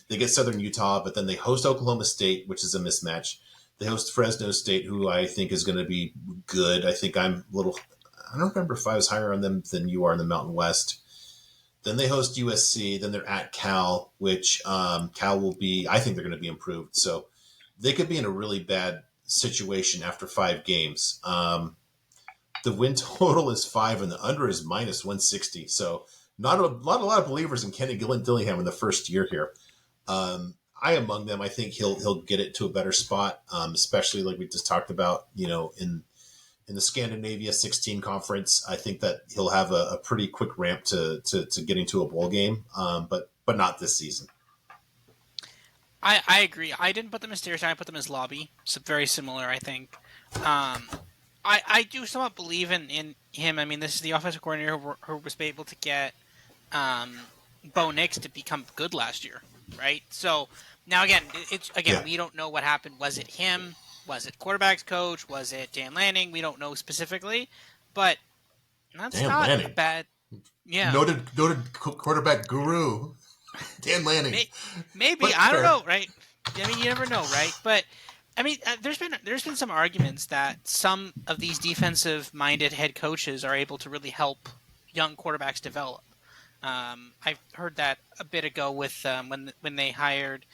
They get Southern Utah, but then they host Oklahoma State, which is a mismatch. They host Fresno State, who I think is going to be good. I don't remember if I was higher on them than you are in the Mountain West. Then they host USC. Then they're at Cal, which Cal will be, I think they're going to be improved. So they could be in a really bad situation after 5 games. The win total is 5 and the under is minus 160. So not a lot of believers in Kenny Dillingham in the first year here. I among them, I think he'll get it to a better spot, especially like we just talked about, in the Scandinavia 16 conference. I think that he'll have a pretty quick ramp to getting to a bowl game, but not this season. I agree. I didn't put them as stairs down. I put them as lobby. So very similar, I think. I do somewhat believe in him. I mean, this is the offensive coordinator who was able to get Bo Nix to become good last year, right? So now we don't know what happened. Was it him? Was it quarterback's coach? Was it Dan Lanning? We don't know specifically, but that's Dan not Lanning. a bad. Yeah, noted quarterback guru, Dan Lanning. Maybe I don't know, right? I mean, you never know, right? But I mean, there's been some arguments that some of these defensive-minded head coaches are able to really help young quarterbacks develop. I heard that a bit ago with when they hired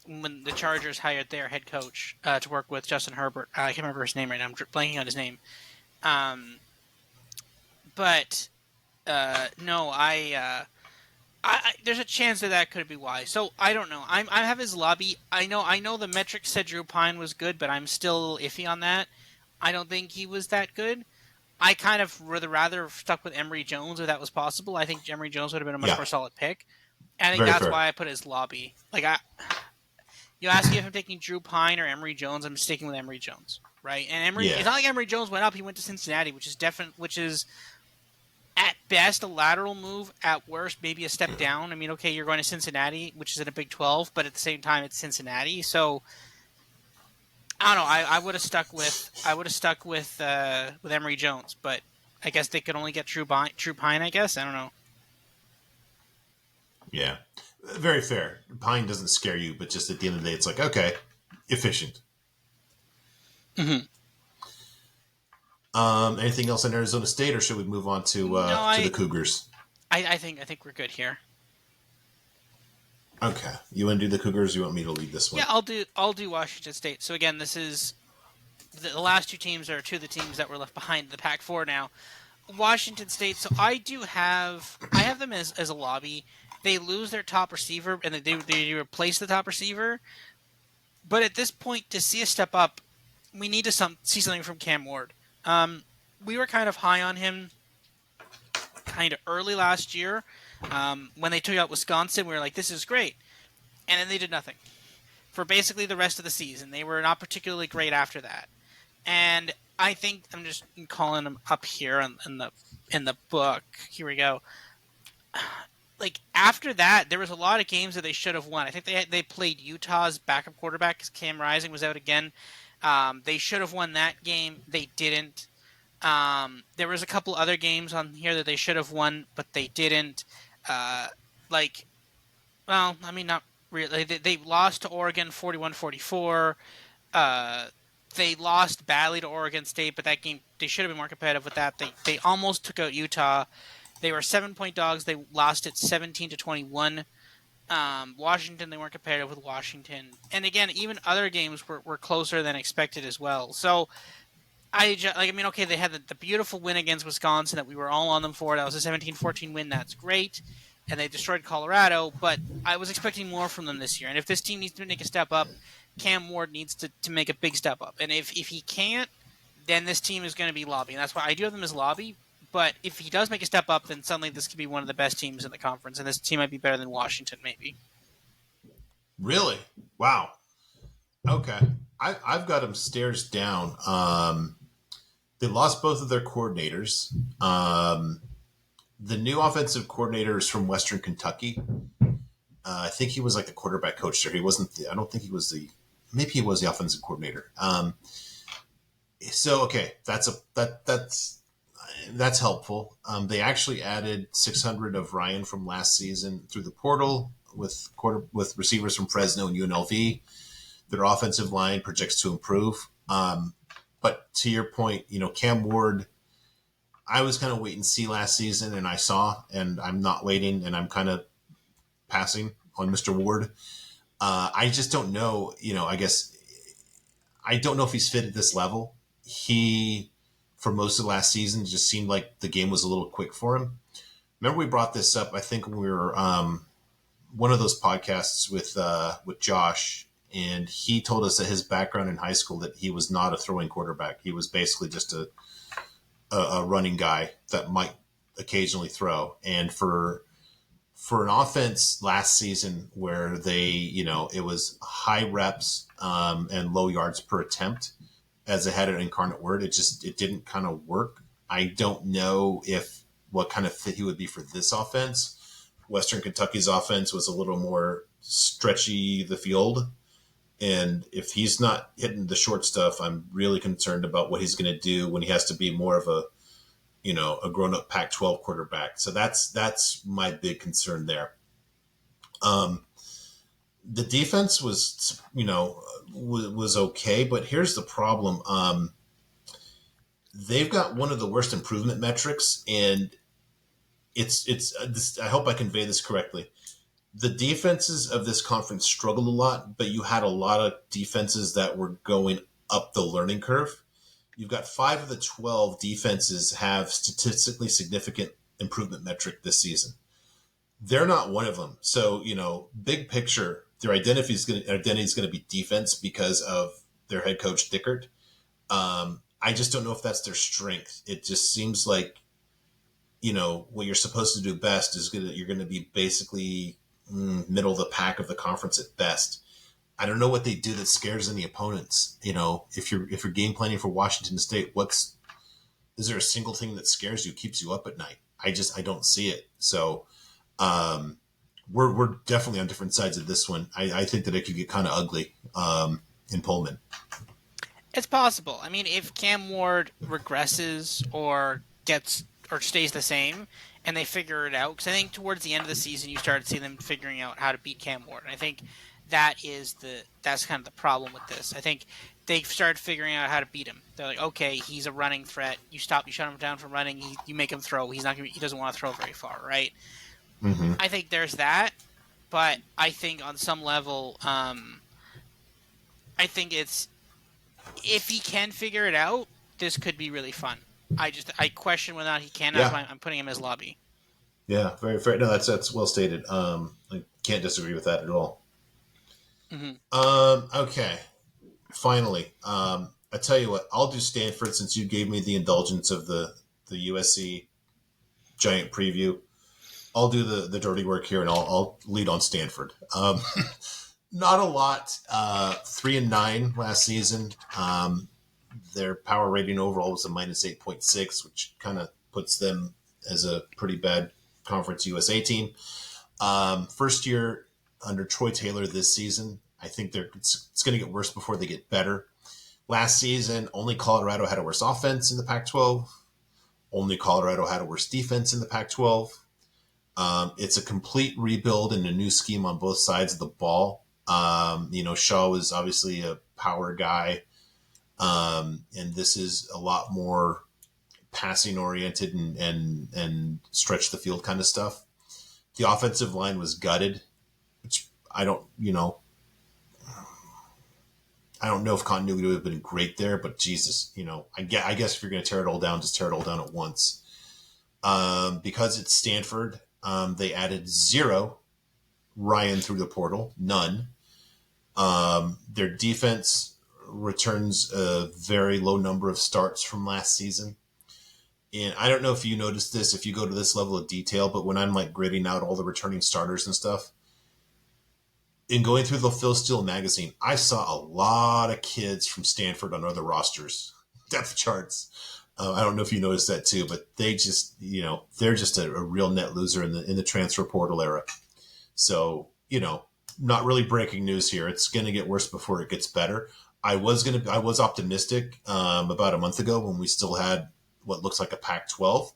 when the Chargers hired their head coach to work with Justin Herbert. I can't remember his name right now. I'm blanking on his name. But no, I there's a chance that could be why. So I don't know. I have his lobby. I know the metrics said Drew Pine was good, but I'm still iffy on that. I don't think he was that good. I kind of rather stuck with Emory Jones if that was possible. I think Emory Jones would have been a much more solid pick. And I think that's why I put his lobby. You ask me if I'm taking Drew Pine or Emory Jones, I'm sticking with Emory Jones, right? And it's not like Emory Jones went up; he went to Cincinnati, which is At best, a lateral move. At worst, maybe a step down. I mean, okay, you're going to Cincinnati, which is in a Big 12, but at the same time, it's Cincinnati. So I don't know. I would have stuck with with Emory Jones, but I guess they could only get Drew Pine. I guess I don't know. Yeah, very fair. Pine doesn't scare you, but just at the end of the day, it's like, okay, efficient. Mm-hmm. Anything else on Arizona State, or should we move on No, to the Cougars? I think we're good here. Okay, you want to do the Cougars? Or you want me to lead this one? Yeah, I'll do Washington State. So again, this is the last two teams are two of the teams that were left behind in the Pac-4 now. Washington State. So I have them as a lobby. They lose their top receiver and they replace the top receiver. But at this point, to see a step up, we need to see something from Cam Ward. We were kind of high on him kind of early last year. When they took out Wisconsin, we were like, this is great. And then they did nothing for basically the rest of the season. They were not particularly great after that. And I think I'm just calling them up here in the book. Here we go. Like after that, there was a lot of games that they should have won. I think they played Utah's backup quarterback because Cam Rising was out again. They should have won that game. They didn't. There was a couple other games on here that they should have won, but they didn't. Well, I mean, not really. They lost to Oregon 41-44. They lost badly to Oregon State, but that game they should have been more competitive with that. They almost took out Utah. They were 7-point dogs. They lost it 17-21. Washington, they weren't competitive with Washington. And again, even other games were closer than expected as well. So okay, they had the beautiful win against Wisconsin that we were all on them for. That was a 17-14 win. That's great. And they destroyed Colorado, but I was expecting more from them this year. And if this team needs to make a step up, Cam Ward needs to make a big step up. And if he can't, then this team is going to be lobby. And that's why I do have them as lobby. But if he does make a step up, then suddenly this could be one of the best teams in the conference. And this team might be better than Washington, maybe. Really? Wow. Okay. I've got them stairs down. They lost both of their coordinators. The new offensive coordinator is from Western Kentucky. I think he was like the quarterback coach there. He wasn't. I don't think he was the. Maybe he was the offensive coordinator. So okay, that's helpful. They actually added 600 of Ryan from last season through the portal with receivers from Fresno and UNLV. Their offensive line projects to improve. But to your point, Cam Ward, I was kind of wait and see last season, and I saw, and I'm not waiting, and I'm kind of passing on Mr. Ward. I just don't know, I guess I don't know if he's fit at this level. He, for most of last season, just seemed like the game was a little quick for him. Remember we brought this up, I think when we were one of those podcasts with Josh, and he told us that his background in high school, that he was not a throwing quarterback. He was basically just a running guy that might occasionally throw. And for an offense last season where they, it was high reps and low yards per attempt as they had an Incarnate Word, it didn't kind of work. I don't know what kind of fit he would be for this offense. Western Kentucky's offense was a little more stretchy the field. And if he's not hitting the short stuff, I'm really concerned about what he's going to do when he has to be more of a grown-up Pac-12 quarterback. So that's my big concern there. The defense was okay, but here's the problem. They've got one of the worst improvement metrics, and I hope I convey this correctly. The defenses of this conference struggled a lot, but you had a lot of defenses that were going up the learning curve. You've got 5 of the 12 defenses have statistically significant improvement metric this season. They're not one of them. So, big picture, their identity is going to be defense because of their head coach, Dickert. I just don't know if that's their strength. It just seems like, what you're supposed to do best is you're going to be basically middle of the pack of the conference at best. I don't know what they do that scares any opponents. If you're game planning for Washington State, is there a single thing that scares you, keeps you up at night? I don't see it. So we're definitely on different sides of this one. I think that it could get kind of ugly in Pullman. It's possible. I mean, if Cam Ward regresses or stays the same, and they figure it out, because I think towards the end of the season you started seeing them figuring out how to beat Cam Ward. And I think that's kind of the problem with this. I think they started figuring out how to beat him. They're like, okay, he's a running threat. You shut him down from running. You make him throw. He doesn't want to throw very far, right? Mm-hmm. I think there's that, but I think on some level, I think it's if he can figure it out, this could be really fun. I question whether or not he can. That's why I'm putting him as lobby. Yeah, very fair. No, that's well stated. I can't disagree with that at all. Mm-hmm. Okay. Finally, I tell you what, I'll do Stanford since you gave me the indulgence of the USC giant preview. I'll do the dirty work here, and I'll lead on Stanford. Not a lot. 3-9 last season. Their power rating overall was a -8.6, which kind of puts them as a pretty bad Conference USA team. First year under Troy Taylor this season. I think it's going to get worse before they get better. Last season, only Colorado had a worse offense in the Pac-12. Only Colorado had a worse defense in the Pac-12. It's a complete rebuild and a new scheme on both sides of the ball. Shaw was obviously a power guy, and this is a lot more passing oriented and stretch the field kind of stuff. The offensive line was gutted, which I don't know if continuity would have been great there, but Jesus, I guess if you're going to tear it all down, just tear it all down at once. Because it's Stanford, they added 0 Ryan through the portal, none. Their defense returns a very low number of starts from last season. And I don't know if you noticed this, if you go to this level of detail, but when I'm like grading out all the returning starters and stuff, in going through the Phil Steele magazine, I saw a lot of kids from Stanford on other rosters, depth charts. I don't know if you noticed that too, but they just, they're just a real net loser in the transfer portal era. So, not really breaking news here. It's going to get worse before it gets better. I was optimistic about a month ago when we still had what looks like a Pac-12.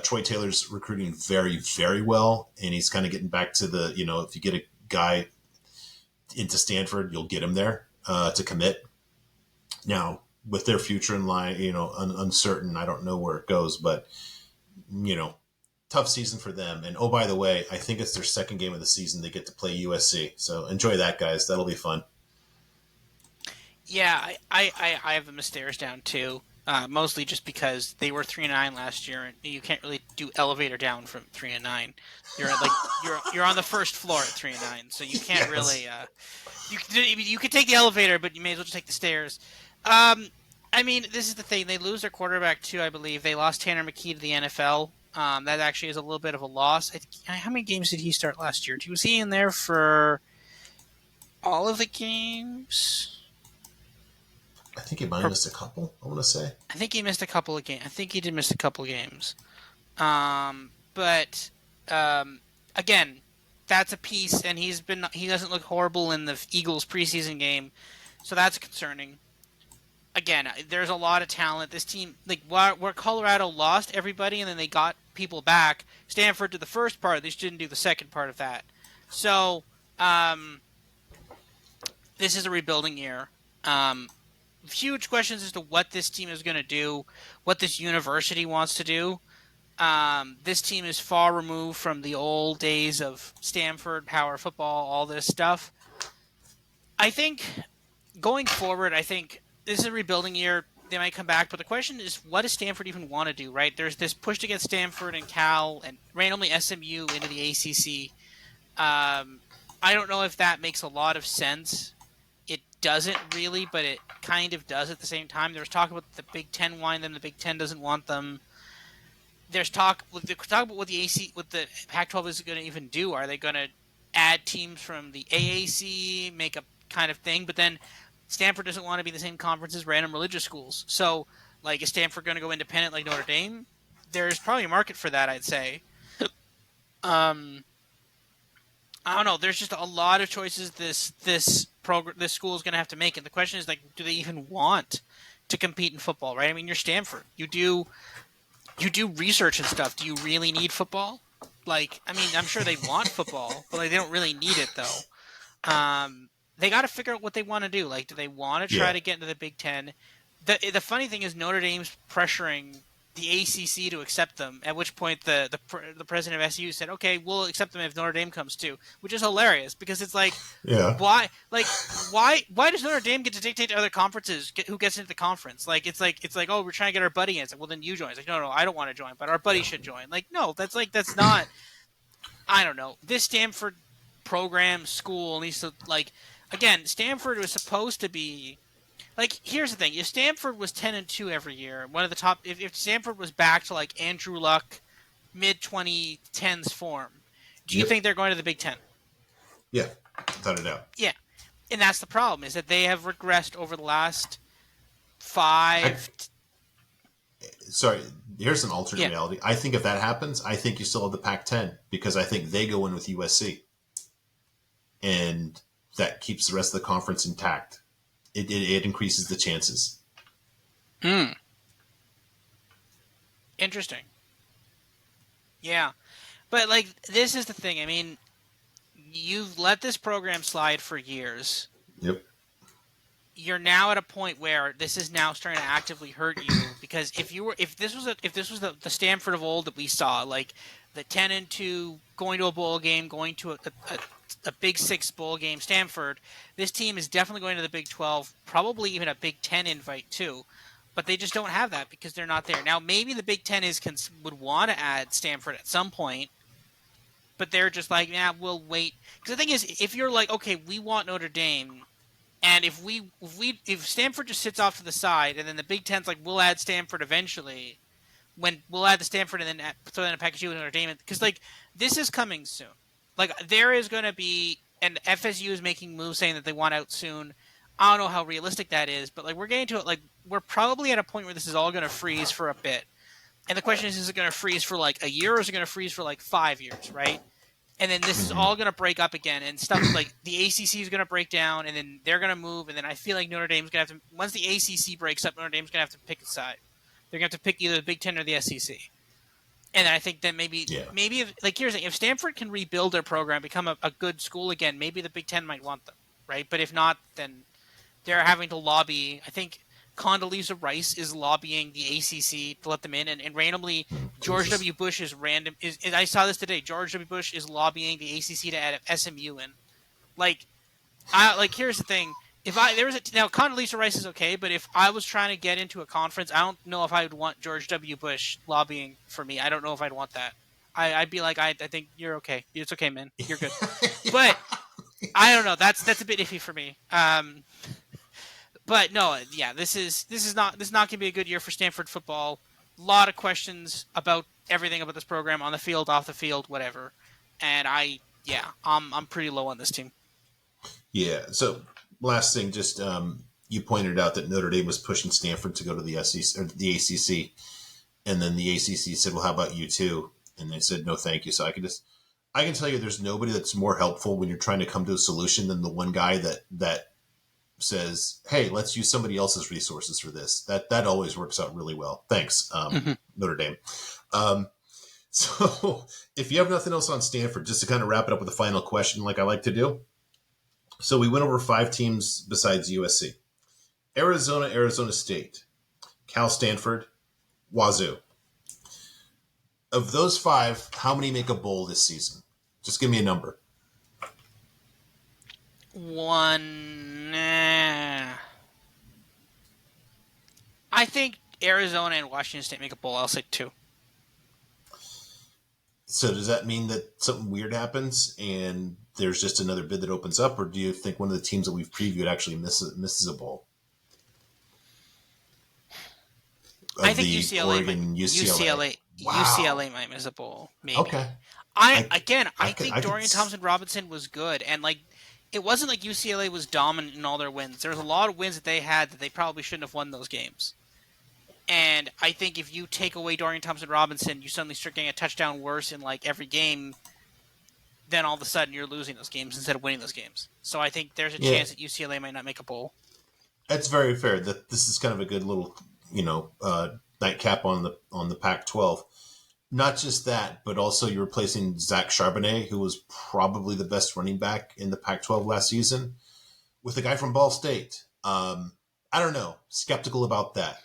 Troy Taylor's recruiting very, very well, and he's kind of getting back to the, if you get a guy into Stanford, you'll get him there to commit. Now, with their future in line, uncertain, I don't know where it goes, but, tough season for them. And, oh, by the way, I think it's their second game of the season. They get to play USC. So enjoy that, guys. That'll be fun. Yeah, I have them as stairs down too. Mostly just because they were 3-9 last year, and you can't really do elevator down from 3-9. You're on the first floor at 3-9, so you can't really. You could take the elevator, but you may as well just take the stairs. I mean, this is the thing. They lose their quarterback too, I believe. They lost Tanner McKee to the NFL. That actually is a little bit of a loss. How many games did he start last year? Was he in there for all of the games? I think he might have missed a couple, I want to say. I think he missed a couple of games. I think he did miss a couple of games. But again, that's a piece, and he doesn't look horrible in the Eagles preseason game, so that's concerning. Again, there's a lot of talent. This team, like where Colorado lost everybody and then they got people back, Stanford did the first part. They just didn't do the second part of that. So this is a rebuilding year. Huge questions as to what this team is going to do, what this university wants to do. This team is far removed from the old days of Stanford, power football, all this stuff. I think going forward, this is a rebuilding year. They might come back, but the question is, what does Stanford even want to do, right? There's this push to get Stanford and Cal and randomly SMU into the ACC. I don't know if that makes a lot of sense. It doesn't really, but it kind of does at the same time. There's talk about the Big Ten wanting them. The Big Ten doesn't want them. There's talk about what the Pac-12 is going to even do. Are they going to add teams from the AAC, make a kind of thing? But then Stanford doesn't want to be the same conference as random religious schools. So, is Stanford going to go independent like Notre Dame? there's probably a market for that, I'd say. Um, I don't know. There's just a lot of choices this school is going to have to make, and the question is like, do they even want to compete in football? Right? I mean, you're Stanford. You do research and stuff. Do you really need football? Like, I mean, I'm sure they want football, but like they don't really need it though. They got to figure out what they want to do. Like, do they want to try Yeah. to get into the Big Ten? The funny thing is Notre Dame's pressuring the ACC to accept them. At which point the president of SU said, "Okay, we'll accept them if Notre Dame comes too," which is hilarious because it's like, Yeah. why does Notre Dame get to dictate to other conferences who gets into the conference? Like it's like oh, we're trying to get our buddy in. It's like, well, then you join. It's like, no, I don't want to join, but our buddy should join. Like, no, that's not. I don't know. This Stanford program school needs to like again. Stanford was supposed to be like, here's the thing: if Stanford was 10-2 every year, one of the top, if Stanford was back to like Andrew Luck, mid 2010s form, do you Yep. think they're going to the Big Ten? Yeah. Without a doubt. Yeah, and that's the problem is that they have regressed over the last five. Sorry, here's an alternate Yeah. reality. I think if that happens, I think you still have the Pac-10 because I think they go in with USC, and that keeps the rest of the conference intact. It increases the chances. Interesting. Yeah, but like this is the thing. I mean, you've let this program slide for years. Yep. You're now at a point where this is now starting to actively hurt you because if this was the Stanford of old that we saw, like the 10-2 going to a bowl game, going to a Big Six bowl game, Stanford, this team is definitely going to the Big 12, probably even a Big 10 invite too, but they just don't have that because they're not there. Now maybe the Big 10 would want to add Stanford at some point, but they're just like, nah, we'll wait. Because the thing is, if you're like, okay, we want Notre Dame. And if Stanford just sits off to the side, and then the Big Ten's like, we'll add Stanford eventually, when we'll add the Stanford and then throw in a package with Notre Dame, because like this is coming soon. Like there is going to be, and FSU is making moves saying that they want out soon. I don't know how realistic that is, but like we're getting to it. Like we're probably at a point where this is all going to freeze for a bit, and the question is it going to freeze for like a year or is it going to freeze for like 5 years, right? And then this is all going to break up again, and stuff like the ACC is going to break down, and then they're going to move, and then I feel like Notre Dame's going to have to. Once the ACC breaks up, Notre Dame's going to have to pick a side. They're going to have to pick either the Big Ten or the SEC. And I think that maybe if, like here's the thing, if Stanford can rebuild their program, become a good school again, maybe the Big Ten might want them, right? But if not, then they're having to lobby. I think Condoleezza Rice is lobbying the ACC to let them in, and randomly George W. Bush is I saw this today. George W. Bush is lobbying the ACC to add SMU in. Here's the thing: now Condoleezza Rice is okay, but if I was trying to get into a conference, I don't know if I would want George W. Bush lobbying for me. I don't know if I'd want that. I'd be like, I think you're okay. It's okay, man. You're good. But I don't know. That's a bit iffy for me. But no, yeah, this is not going to be a good year for Stanford football. A lot of questions about everything about this program on the field, off the field, whatever. And I'm pretty low on this team. Yeah. So last thing, just you pointed out that Notre Dame was pushing Stanford to go to the SEC or the ACC, and then the ACC said, "Well, how about you too?" And they said, "No, thank you." So I can tell you, there's nobody that's more helpful when you're trying to come to a solution than the one guy that says, "Hey, let's use somebody else's resources for this." That always works out really well. Thanks, Notre Dame. So if you have nothing else on Stanford, just to kind of wrap it up with a final question, like I like to do. So we went over 5 teams besides USC: Arizona, Arizona State, Cal, Stanford, Wazoo. Of those 5, how many make a bowl this season? Just give me a number. One. I think Arizona and Washington State make a bowl. I'll say 2. So does that mean that something weird happens and there's just another bid that opens up, or do you think one of the teams that we've previewed actually misses a bowl? I think UCLA might miss a bowl. Maybe. Okay. I think Dorian Thompson-Robinson was good, and like it wasn't like UCLA was dominant in all their wins. There was a lot of wins that they had that they probably shouldn't have won those games. And I think if you take away Dorian Thompson-Robinson, you suddenly start getting a touchdown worse in like every game. Then all of a sudden you're losing those games instead of winning those games. So I think there's a Yeah, chance that UCLA might not make a bowl. that's very fair. That this is kind of a good little, nightcap on the Pac-12. Not just that, but also you're replacing Zach Charbonnet, who was probably the best running back in the Pac-12 last season, with a guy from Ball State. I don't know. Skeptical about that.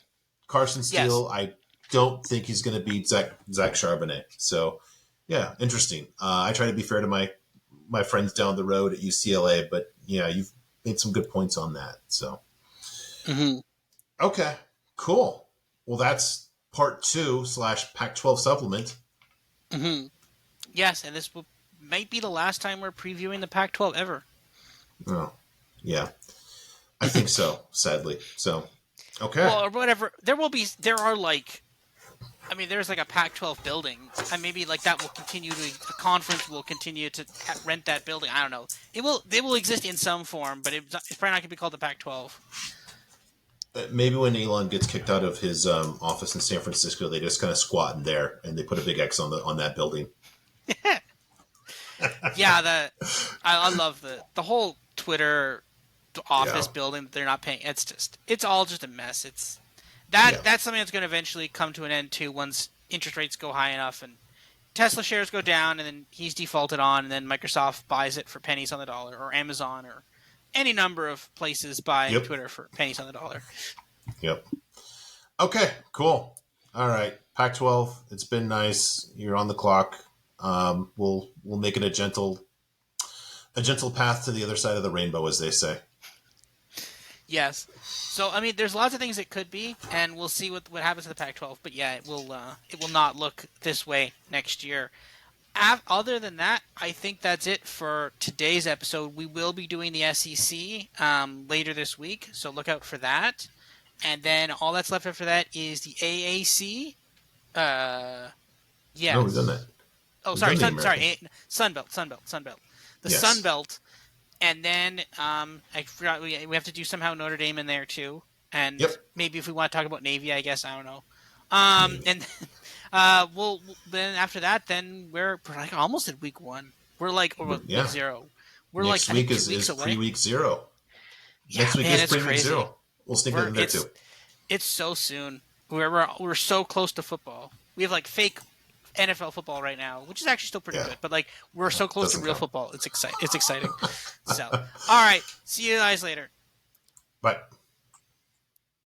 Carson Yes. Steele, I don't think he's going to beat Zach Charbonnet. So, yeah, interesting. I try to be fair to my friends down the road at UCLA, but yeah, you've made some good points on that. So, okay, cool. Well, that's part 2 / Pac-12 supplement. Yes, and might be the last time we're previewing the Pac-12 ever. Oh, yeah, I think so. Sadly, so okay. Well, or whatever. There's like a Pac-12 building, and maybe like that will continue to a conference will continue to rent that building. I don't know. They will exist in some form, but it's probably not going to be called the Pac-12. Maybe when Elon gets kicked out of his office in San Francisco, they just kind of squat in there and they put a big X on that building. Yeah, I love the whole Twitter office building that they're not paying. It's all just a mess. That's something that's going to eventually come to an end too once interest rates go high enough and Tesla shares go down, and then he's defaulted on, and then Microsoft buys it for pennies on the dollar, or Amazon, or any number of places buy Twitter for pennies on the dollar. Yep. Okay, cool. All right, Pac-12. It's been nice. You're on the clock. We'll make it a gentle path to the other side of the rainbow, as they say. Yes. So there's lots of things it could be, and we'll see what happens to the Pac-12. But yeah, it will not look this way next year. Other than that, I think that's it for today's episode. We will be doing the SEC later this week, so look out for that. And then all that's left after that is the AAC. Yeah. No, we've done that. Oh, sorry, Sunbelt. The Yes. Sunbelt. And then I forgot we have to do somehow Notre Dame in there too. And maybe if we want to talk about Navy, I guess, I don't know. And we'll then after that, then we're like almost at week 1. We're like week 0. We're next like week 2 weeks away. pre-week 0. Yeah, next week man, is pre-week 0. We'll sneak it in there too. It's so soon. We're so close to football. We have like fake NFL football right now, which is actually still pretty good. But like we're so close to real football. It's exciting. So, all right. See you guys later. Bye.